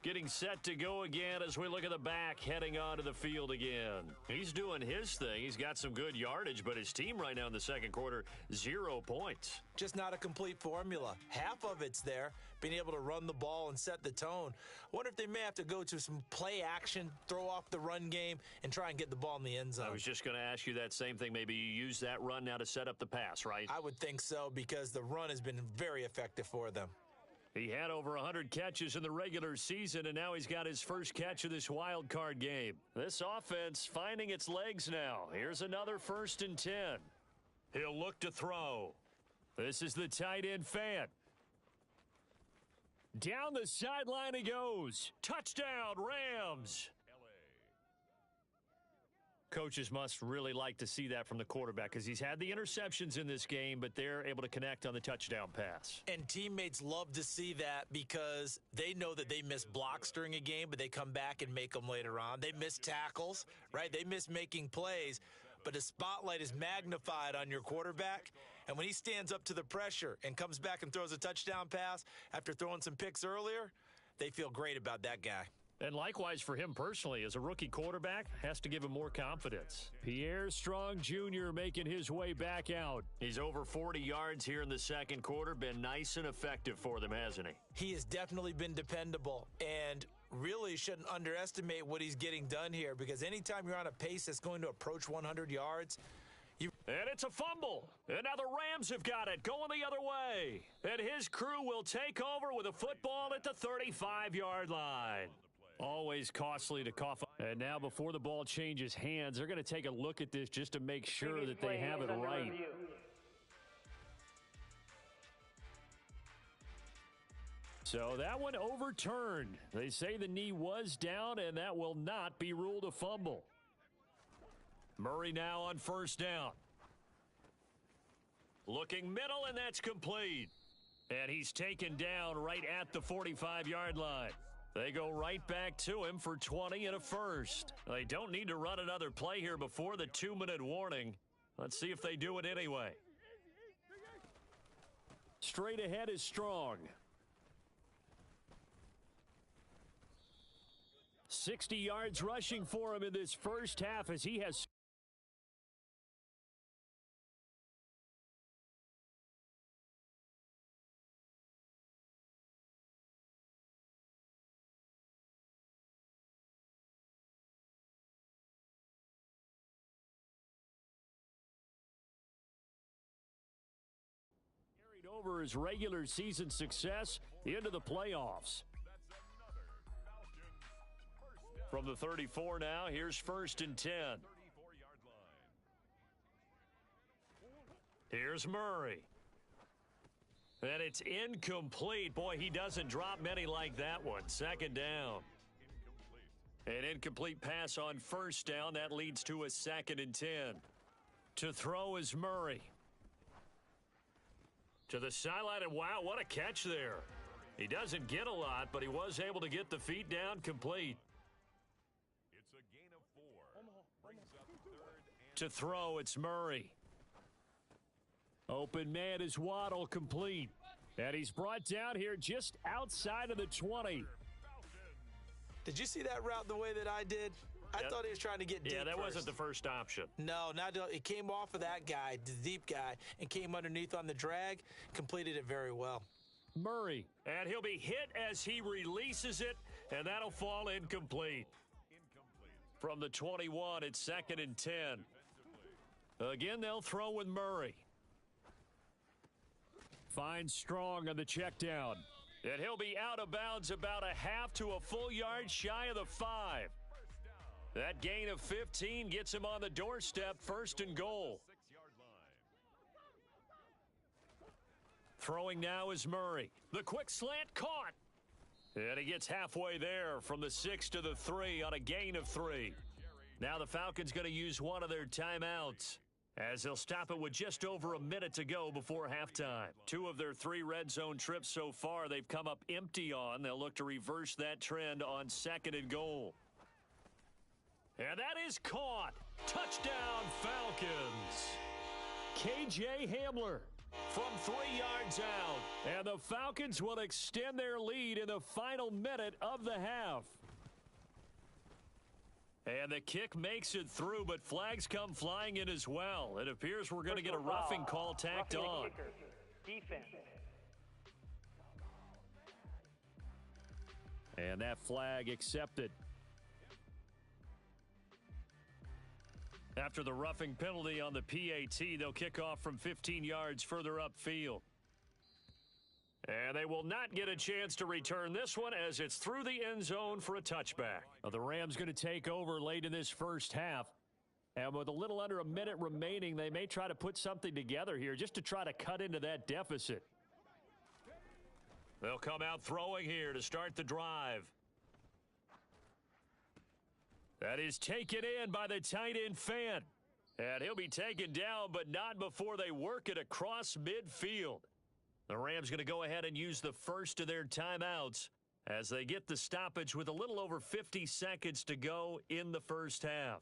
Getting set to go again as we look at the back, heading onto the field again. He's doing his thing. He's got some good yardage, but his team right now in the 2nd quarter, 0 points. Just not a complete formula. Half of it's there, being able to run the ball and set the tone. I wonder if they may have to go to some play action, throw off the run game, and try and get the ball in the end zone. I was just going to ask you that same thing. Maybe you use that run now to set up the pass, right? I would think so, because the run has been very effective for them. He had over 100 catches in the regular season, and now he's got his first catch of this wild card game. This offense finding its legs now. Here's another 1st and 10. He'll look to throw. This is the tight end Fan. Down the sideline he goes. Touchdown, Rams. Coaches must really like to see that from the quarterback because he's had the interceptions in this game, but they're able to connect on the touchdown pass. And teammates love to see that because they know that they miss blocks during a game, but they come back and make them later on. They miss tackles, right? They miss making plays, but the spotlight is magnified on your quarterback. And when he stands up to the pressure and comes back and throws a touchdown pass after throwing some picks earlier, they feel great about that guy. And likewise for him personally, as a rookie quarterback, has to give him more confidence. Pierre Strong Jr. making his way back out. He's over 40 yards here in the 2nd quarter. Been nice and effective for them, hasn't he? He has definitely been dependable and really shouldn't underestimate what he's getting done here because anytime you're on a pace that's going to approach 100 yards, and it's a fumble. And now the Rams have got it going the other way. And his crew will take over with a football at the 35-yard line. Always costly to cough up. And now before the ball changes hands, they're going to take a look at this just to make sure that they have it right. So that one overturned. They say the knee was down, and that will not be ruled a fumble. Murray now on 1st down. Looking middle, and that's complete. And he's taken down right at the 45-yard line. They go right back to him for 20 and a first. They don't need to run another play here before the 2-minute warning. Let's see if they do it anyway. Straight ahead is Strong. 60 yards rushing for him in this first half as he has over his regular season success into the playoffs. From the 34 now, here's 1st and 10. Here's Murray. And it's incomplete. Boy, he doesn't drop many like that one. 2nd down. An incomplete pass on 1st down. That leads to a 2nd and 10. To throw is Murray. To the sideline, and wow, what a catch there. He doesn't get a lot, but he was able to get the feet down complete. It's a gain of 4. Brings up 3rd and To throw, it's Murray. Open man is Waddle, complete. And he's brought down here just outside of the 20. Did you see that route the way that I did? I thought he was trying to get deep. Yeah, that first. wasn't the first option. No, it came off of that guy, the deep guy, and came underneath on the drag, completed it very well. Murray. And he'll be hit as he releases it, and that'll fall incomplete. From the 21, it's 2nd and 10. Again, they'll throw with Murray. Finds Strong on the check down. And he'll be out of bounds about a half to a full yard shy of the 5. That gain of 15 gets him on the doorstep, 1st and goal. Throwing now is Murray. The quick slant caught. And he gets halfway there from the 6 to the 3 on a gain of 3. Now the Falcons going to use one of their timeouts, as they'll stop it with just over a minute to go before halftime. 2 of their 3 red zone trips so far they've come up empty on. They'll look to reverse that trend on 2nd and goal. And that is caught. Touchdown, Falcons. KJ Hamler From 3 yards out. And the Falcons will extend their lead in the final minute of the half. And the kick makes it through, but flags come flying in as well. It appears we're going to get a roughing call tacked on. Defense. And that flag accepted. After the roughing penalty on the PAT, they'll kick off from 15 yards further upfield. And they will not get a chance to return this one as it's through the end zone for a touchback. Now the Rams going to take over late in this first half. And with a little under a minute remaining, they may try to put something together here just to try to cut into that deficit. They'll come out throwing here to start the drive. That is taken in by the tight end Fan. And he'll be taken down, but not before they work it across midfield. The Rams going to go ahead and use the first of their timeouts as they get the stoppage with a little over 50 seconds to go in the first half.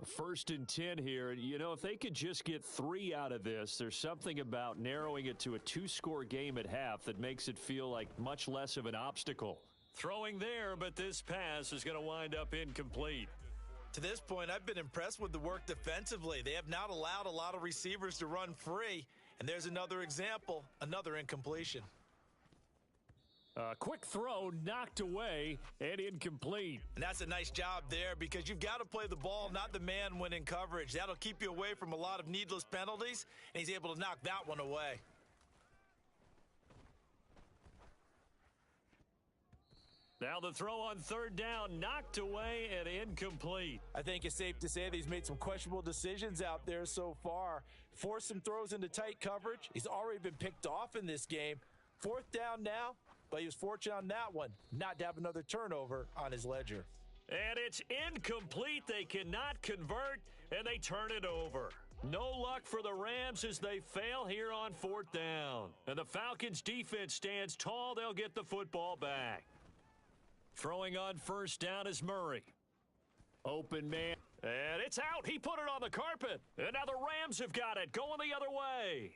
First and 10 here. You know, if they could just get 3 out of this, there's something about narrowing it to a 2-score game at half that makes it feel like much less of an obstacle. Throwing there, but this pass is going to wind up incomplete. To this point, I've been impressed with the work defensively. They have not allowed a lot of receivers to run free. And there's another example, another incompletion. Quick throw, knocked away, and incomplete. And that's a nice job there because you've got to play the ball, not the man when in coverage. That'll keep you away from a lot of needless penalties, and he's able to knock that one away. Now the throw on 3rd down, knocked away and incomplete. I think it's safe to say that he's made some questionable decisions out there so far. Forced some throws into tight coverage. He's already been picked off in this game. 4th down now, but he was fortunate on that one, not to have another turnover on his ledger. And it's incomplete. They cannot convert, and they turn it over. No luck for the Rams as they fail here on 4th down. And the Falcons' defense stands tall. They'll get the football back. Throwing on 1st down is Murray. Open man. And it's out. He put it on the carpet. And now the Rams have got it, going the other way.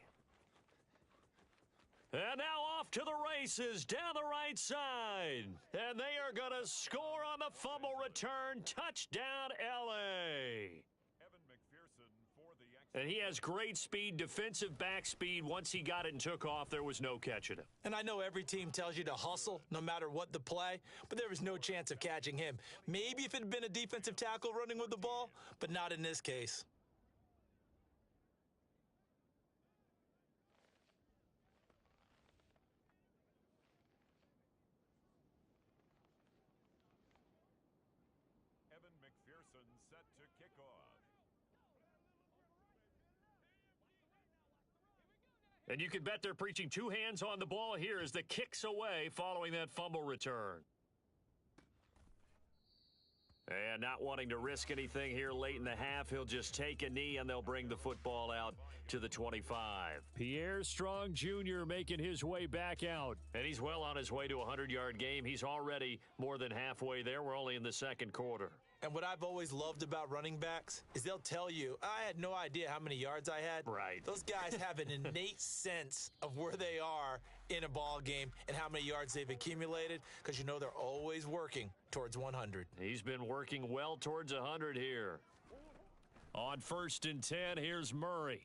And now off to the races down the right side. And they are going to score on the fumble return. Touchdown, L.A. Evan McPherson for the And he has great speed, defensive back speed. Once he got it and took off, there was no catching him. And I know every team tells you to hustle no matter what the play, but there was no chance of catching him. Maybe if it had been a defensive tackle running with the ball, but not in this case. Evan McPherson set to kick off. And you can bet they're preaching two hands on the ball here as the kick's away following that fumble return. And not wanting to risk anything here late in the half, he'll just take a knee and they'll bring the football out to the 25. Pierre Strong Jr. making his way back out. And he's well on his way to a 100-yard game. He's already more than halfway there. We're only in the second quarter. And what I've always loved about running backs is they'll tell you, I had no idea how many yards I had. Right. Those guys have an innate sense of where they are in a ball game and how many yards they've accumulated because you know they're always working towards 100. He's been working well towards 100 here. On 1st and 10, here's Murray.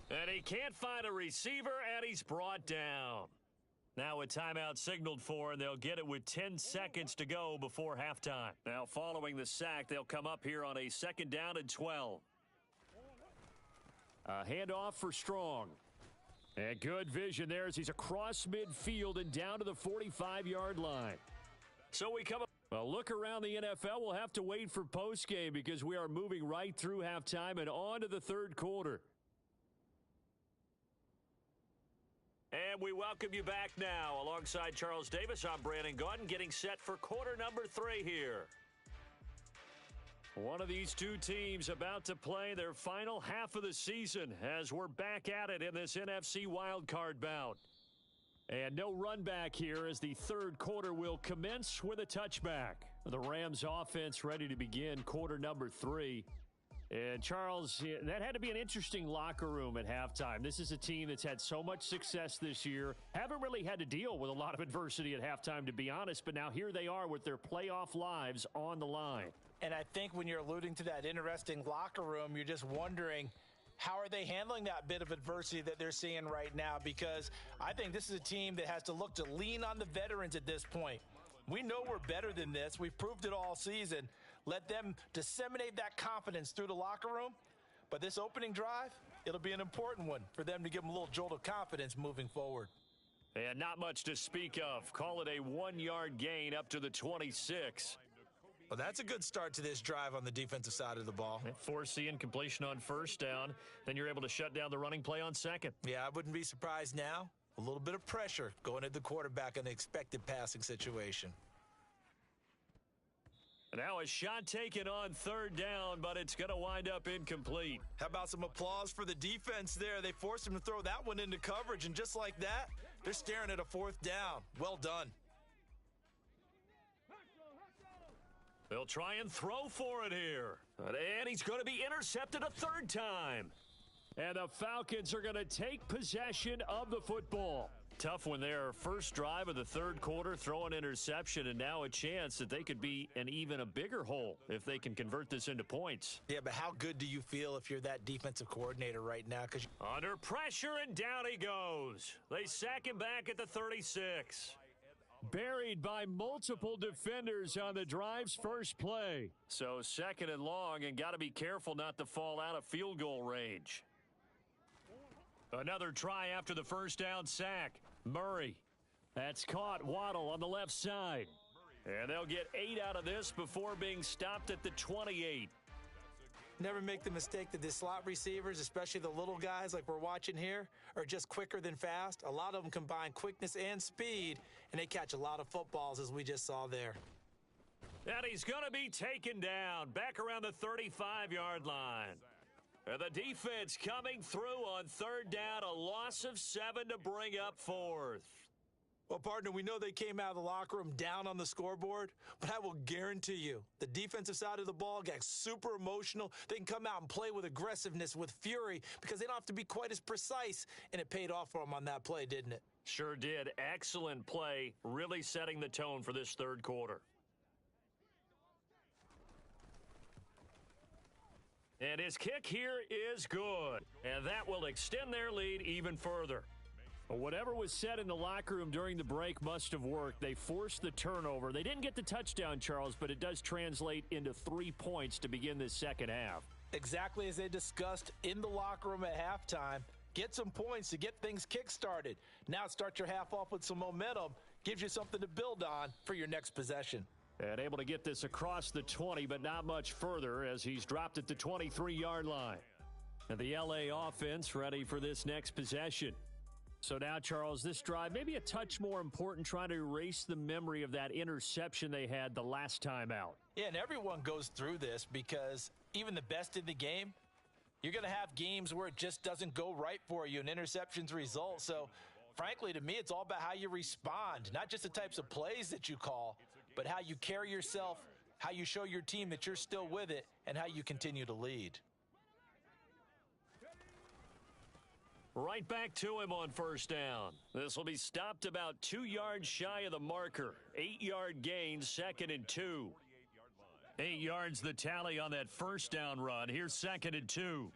And he can't find a receiver, and he's brought down. Now a timeout signaled for, and they'll get it with 10 seconds to go before halftime. Now following the sack, they'll come up here on a 2nd down and 12. A handoff for Strong. And good vision there as he's across midfield and down to the 45-yard line. So we come up. Well, look around the NFL. We'll have to wait for postgame because we are moving right through halftime and on to the third quarter. And we welcome you back now. Alongside Charles Davis, I'm Brandon Gaudin, getting set for quarter number 3 here. One of these two teams about to play their final half of the season as we're back at it in this NFC wildcard bout. And no run back here as the third quarter will commence with a touchback. The Rams offense ready to begin quarter number 3. And, Charles, that had to be an interesting locker room at halftime. This is a team that's had so much success this year. Haven't really had to deal with a lot of adversity at halftime, to be honest. But now here they are with their playoff lives on the line. And I think when you're alluding to that interesting locker room, you're just wondering, how are they handling that bit of adversity that they're seeing right now? Because I think this is a team that has to look to lean on the veterans at this point. We know we're better than this. We've proved it all season. Let them disseminate that confidence through the locker room. But this opening drive, it'll be an important one for them to give them a little jolt of confidence moving forward. And not much to speak of. Call it a 1-yard gain up to the 26. Well, that's a good start to this drive on the defensive side of the ball. Force the incompletion on 1st down. Then you're able to shut down the running play on 2nd. Yeah, I wouldn't be surprised now. A little bit of pressure going at the quarterback in the expected passing situation. Now a shot taken on 3rd down, but it's going to wind up incomplete. How about some applause for the defense there? They forced him to throw that one into coverage, and just like that, they're staring at a 4th down. Well done. They'll try and throw for it here. And he's going to be intercepted a 3rd time. And the Falcons are going to take possession of the football. Tough one there. First drive of the 3rd quarter, throw an interception, and now a chance that they could be in even a bigger hole if they can convert this into points. Yeah, but how good do you feel if you're that defensive coordinator right now? Under pressure, and down he goes. They sack him back at the 36. Buried by multiple defenders on the drive's first play. So 2nd and long, and got to be careful not to fall out of field goal range. Another try after the 1st down sack. Murray. That's caught. Waddle on the left side. And they'll get 8 out of this before being stopped at the 28. Never make the mistake that the slot receivers, especially the little guys like we're watching here, are just quicker than fast. A lot of them combine quickness and speed, and they catch a lot of footballs, as we just saw there. And he's going to be taken down back around the 35-yard line. And the defense coming through on 3rd down, a loss of 7 to bring up 4th. Well, partner, we know they came out of the locker room down on the scoreboard, but I will guarantee you the defensive side of the ball got super emotional. They can come out and play with aggressiveness, with fury, because they don't have to be quite as precise, and it paid off for them on that play, didn't it? Sure did. Excellent play, really setting the tone for this 3rd quarter. And his kick here is good. And that will extend their lead even further. Well, whatever was said in the locker room during the break must have worked. They forced the turnover. They didn't get the touchdown, Charles, but it does translate into 3 points to begin this second half. Exactly as they discussed in the locker room at halftime. Get some points to get things kick-started. Now start your half off with some momentum. Gives you something to build on for your next possession. And able to get this across the 20, but not much further as he's dropped at the 23-yard line. And the LA offense ready for this next possession. So now, Charles, this drive maybe a touch more important, trying to erase the memory of that interception they had the last time out. Yeah, and everyone goes through this because even the best in the game, you're going to have games where it just doesn't go right for you and interceptions result. So, frankly, to me, it's all about how you respond, not just the types of plays that you call, but how you carry yourself, how you show your team that you're still with it, and how you continue to lead. Right back to him on first down. This will be stopped about 2 yards shy of the marker. 8-yard gain, 2nd and 2. 8 yards the tally on that first down run. Here's 2nd and 2.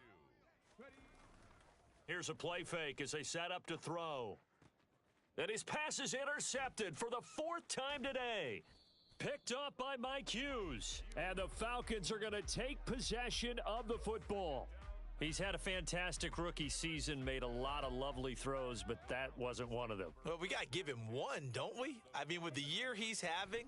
Here's a play fake as they set up to throw. And his pass is intercepted for the 4th time today. Picked up by Mike Hughes. And the Falcons are going to take possession of the football. He's had a fantastic rookie season, made a lot of lovely throws, but that wasn't one of them. Well, we got to give him one, don't we? I mean, with the year he's having,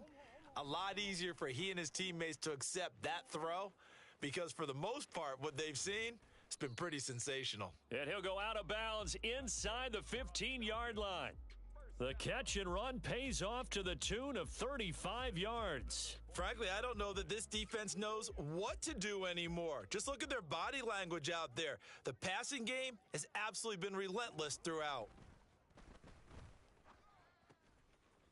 a lot easier for he and his teammates to accept that throw because for the most part, what they've seen, it's been pretty sensational. And he'll go out of bounds inside the 15-yard line. The catch and run pays off to the tune of 35 yards. Frankly, I don't know that this defense knows what to do anymore. Just look at their body language out there. The passing game has absolutely been relentless throughout.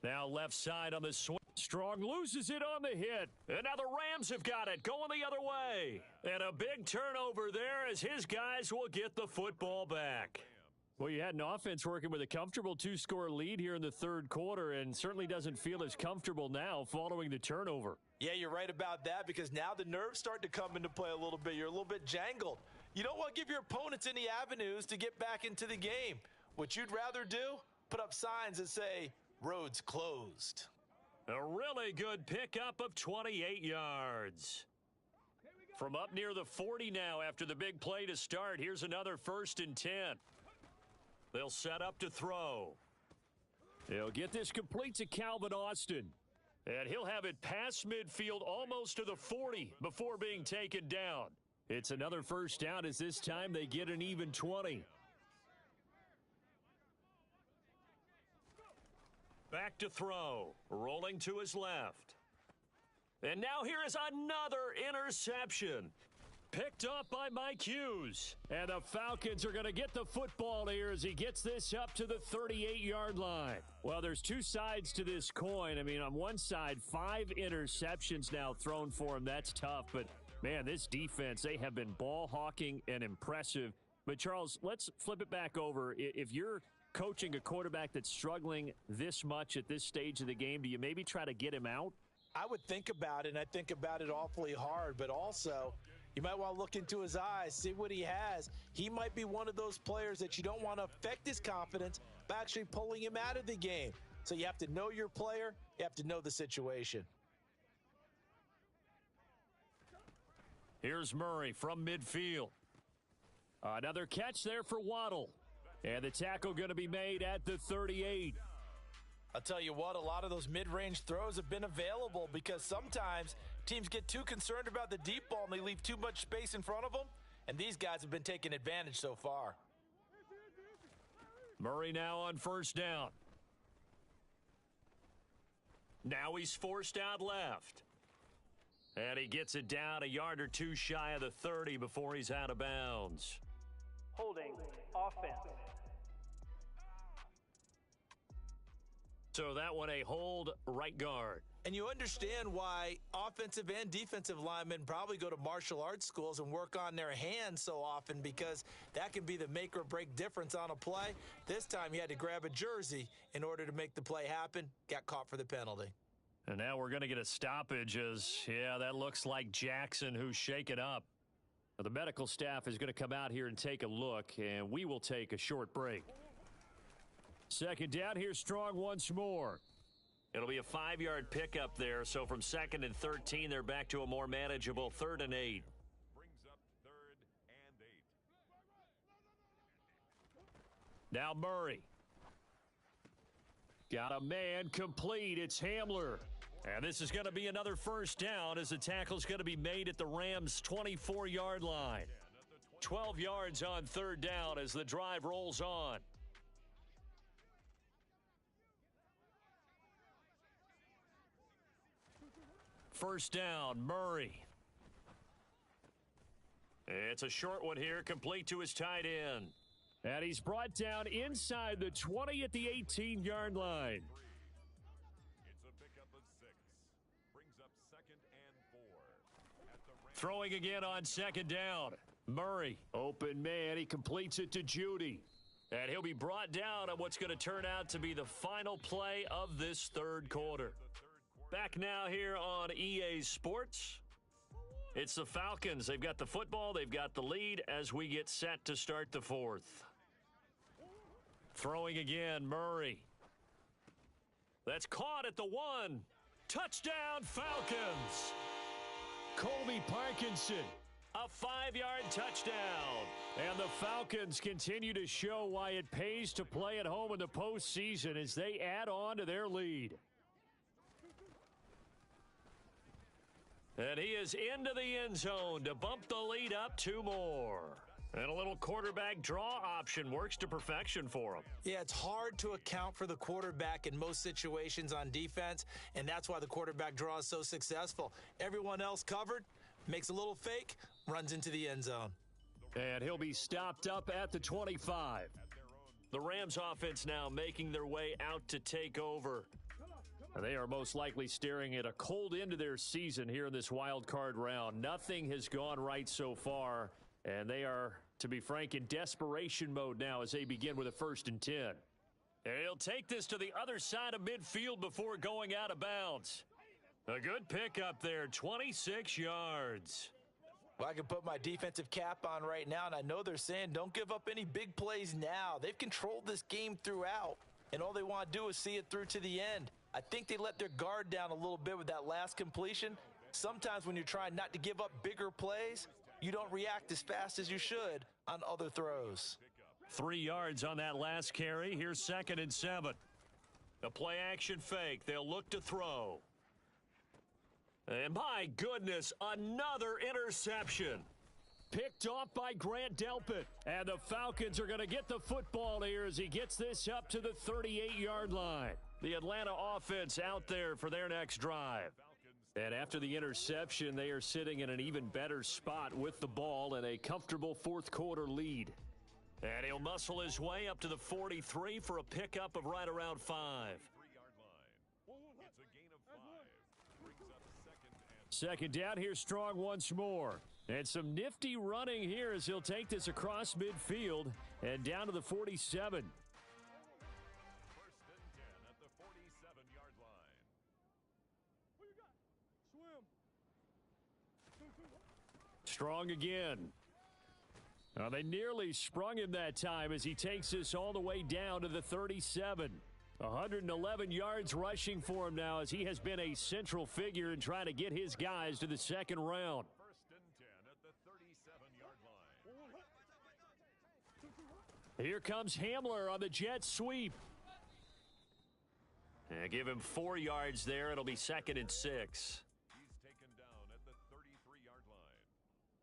Now left side on the swing. Strong loses it on the hit. And now the Rams have got it going the other way. And a big turnover there as his guys will get the football back. Well, you had an offense working with a comfortable 2-score lead here in the third quarter and certainly doesn't feel as comfortable now following the turnover. Yeah, you're right about that because now the nerves start to come into play a little bit. You're a little bit jangled. You don't want to give your opponents any avenues to get back into the game. What you'd rather do, put up signs that say, roads closed. A really good pickup of 28 yards. From up near the 40 now after the big play to start, here's another 1st and 10. They'll set up to throw. He'll get this complete to Calvin Austin. And he'll have it past midfield almost to the 40 before being taken down. It's another first down as this time they get an even 20. Back to throw. Rolling to his left. And now here is another interception. Picked up by Mike Hughes. And the Falcons are going to get the football here as he gets this up to the 38-yard line. Well, there's two sides to this coin. I mean, on one side, 5 interceptions now thrown for him. That's tough. But, man, this defense, they have been ball hawking and impressive. But, Charles, let's flip it back over. If you're coaching a quarterback that's struggling this much at this stage of the game, do you maybe try to get him out? I would think about it, and I think about it awfully hard. But also, you might want to look into his eyes, see what he has. He might be one of those players that you don't want to affect his confidence by actually pulling him out of the game. So you have to know your player. You have to know the situation. Here's Murray from midfield. Another catch there for Waddle. And the tackle going to be made at the 38. I'll tell you what, a lot of those mid-range throws have been available because sometimes teams get too concerned about the deep ball and they leave too much space in front of them, and these guys have been taking advantage so far. Murray now on first down. Now he's forced out left. And he gets it down a yard or two shy of the 30 before he's out of bounds. Holding offense. So that one a hold right guard. And you understand why offensive and defensive linemen probably go to martial arts schools and work on their hands so often because that can be the make or break difference on a play. This time he had to grab a jersey in order to make the play happen. Got caught for the penalty. And now we're going to get a stoppage as, yeah, that looks like Jackson who's shaken up. The medical staff is going to come out here and take a look, and we will take a short break. Second down, here's Strong once more. It'll be a 5-yard pickup there, so from 2nd and 13, they're back to a more manageable 3rd and 8. Brings up 3rd and 8. Now Murray. Got a man complete. It's Hamler. And this is going to be another first down as the tackle's going to be made at the Rams' 24-yard line. 12 yards on 3rd down as the drive rolls on. First down, Murray. It's a short one here, complete to his tight end. And he's brought down inside the 20 at the 18-yard line. It's a pickup of 6. Brings up 2nd and 4. At the Rams. Throwing again on 2nd down. Murray. Open man. He completes it to Judy. And he'll be brought down on what's going to turn out to be the final play of this 3rd quarter. Back now here on EA Sports. It's the Falcons. They've got the football. They've got the lead as we get set to start the 4th. Throwing again, Murray. That's caught at the 1. Touchdown, Falcons. Colby Parkinson. A 5-yard touchdown. And the Falcons continue to show why it pays to play at home in the postseason as they add on to their lead. And he is into the end zone to bump the lead up 2 more. And a little quarterback draw option works to perfection for him. Yeah, it's hard to account for the quarterback in most situations on defense, and that's why the quarterback draw is so successful. Everyone else covered, makes a little fake, runs into the end zone. And he'll be stopped up at the 25. The Rams offense now making their way out to take over. They are most likely staring at a cold end to their season here in this wild card round. Nothing has gone right so far, and they are, to be frank, in desperation mode now as they begin with a 1st and 10. And he'll take this to the other side of midfield before going out of bounds. A good pickup there, 26 yards. Well, I can put my defensive cap on right now, and I know they're saying don't give up any big plays now. They've controlled this game throughout, and all they want to do is see it through to the end. I think they let their guard down a little bit with that last completion. Sometimes when you're trying not to give up bigger plays, you don't react as fast as you should on other throws. 3 yards on that last carry. Here's 2nd and 7. A play action fake. They'll look to throw. And my goodness, another interception. Picked off by Grant Delpit. And the Falcons are going to get the football here as he gets this up to the 38-yard line. The Atlanta offense out there for their next drive. And after the interception, they are sitting in an even better spot with the ball and a comfortable 4th quarter lead. And he'll muscle his way up to the 43 for a pickup of right around 5. 3-yard line. It's a gain of 5. Brings up 2nd and 2nd down, here's Strong once more. And some nifty running here as he'll take this across midfield and down to the 47. 1st and 10 at the 47-yard line. Strong again. Now they nearly sprung him that time as he takes this all the way down to the 37. 111 yards rushing for him now as he has been a central figure in trying to get his guys to the 2nd round. 1st and 10 at the 37-yard line. Here comes Hamler on the jet sweep. And give him 4 yards there. It'll be 2nd and 6. He's taken down at the 33-yard line.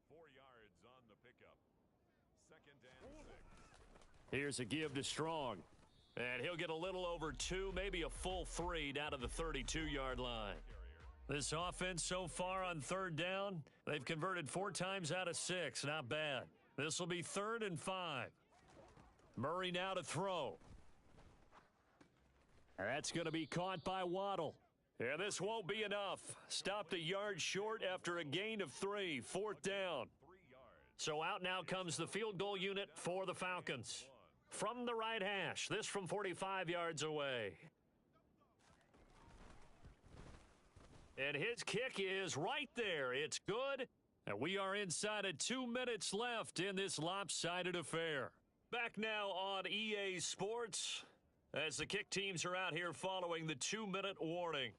4 yards on the pickup. 2nd and 6. Here's a give to Strong. And he'll get a little over 2, maybe a full 3 down to the 32-yard line. This offense so far on 3rd down, they've converted 4 times out of 6. Not bad. This will be 3rd and 5. Murray now to throw. That's going to be caught by Waddle. And this won't be enough. Stopped a yard short after a gain of 3. 4th down. 3 yards. So out now comes the field goal unit for the Falcons. From the right hash, this from 45 yards away. And his kick is right there. It's good, And we are inside of 2 minutes left in this lopsided affair. Back now on EA Sports as the kick teams are out here following the 2-minute warning.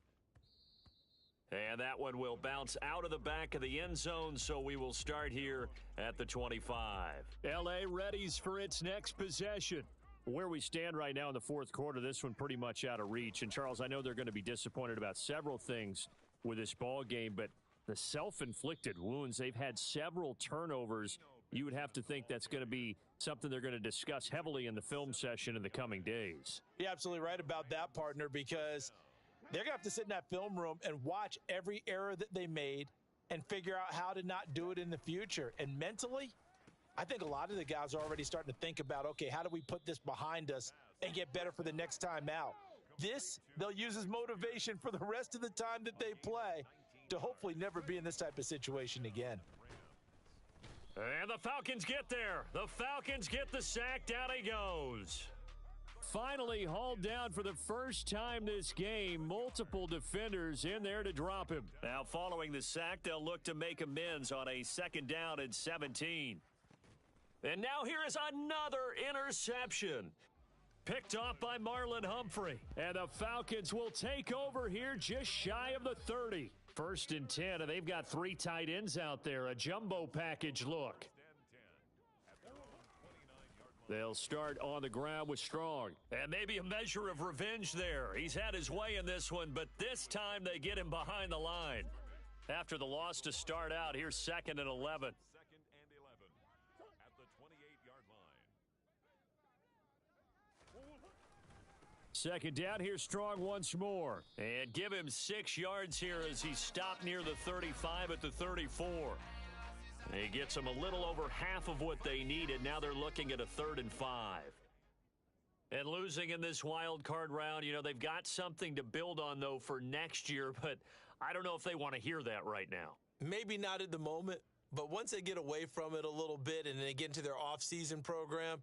And that one will bounce out of the back of the end zone, so we will start here at the 25. L.A. readies for its next possession. Where we stand right now in the fourth quarter, this one pretty much out of reach. And, Charles, I know they're going to be disappointed about several things with this ball game, but the self-inflicted wounds, they've had several turnovers. You would have to think that's going to be something they're going to discuss heavily in the film session in the coming days. You're absolutely right about that, partner, because they're going to have to sit in that film room and watch every error that they made and figure out how to not do it in the future. And mentally, I think a lot of the guys are already starting to think about, okay, how do we put this behind us and get better for the next time out? This, they'll use as motivation for the rest of the time that they play to hopefully never be in this type of situation again. And the Falcons get there. The Falcons get the sack. Down he goes. Finally hauled down for the first time this game. Multiple defenders in there to drop him. Now following the sack, they'll look to make amends on a 2nd down and 17. And now here is another interception. Picked off by Marlon Humphrey. And the Falcons will take over here just shy of the 30. 1st and 10, and they've got 3 tight ends out there. A jumbo package look. They'll start on the ground with Strong. And maybe a measure of revenge there. He's had his way in this one, but this time they get him behind the line. After the loss to start out, here's 2nd and 11. 2nd and 11 at the 28-yard line. 2nd down, here's Strong once more. And give him 6 yards here as he stopped near the 35 at the 34. He gets them a little over half of what they needed. Now they're looking at a 3rd and 5. And losing in this wild card round, you know, they've got something to build on, though, for next year. But I don't know if they want to hear that right now. Maybe not at the moment, but once they get away from it a little bit and they get into their off-season program,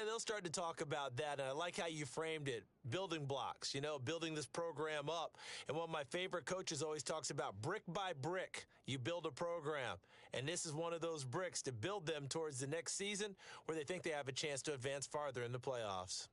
they'll start to talk about that. And I like how you framed it, building blocks, you know, building this program up. And one of my favorite coaches always talks about brick by brick, you build a program. And this is one of those bricks to build them towards the next season where they think they have a chance to advance farther in the playoffs.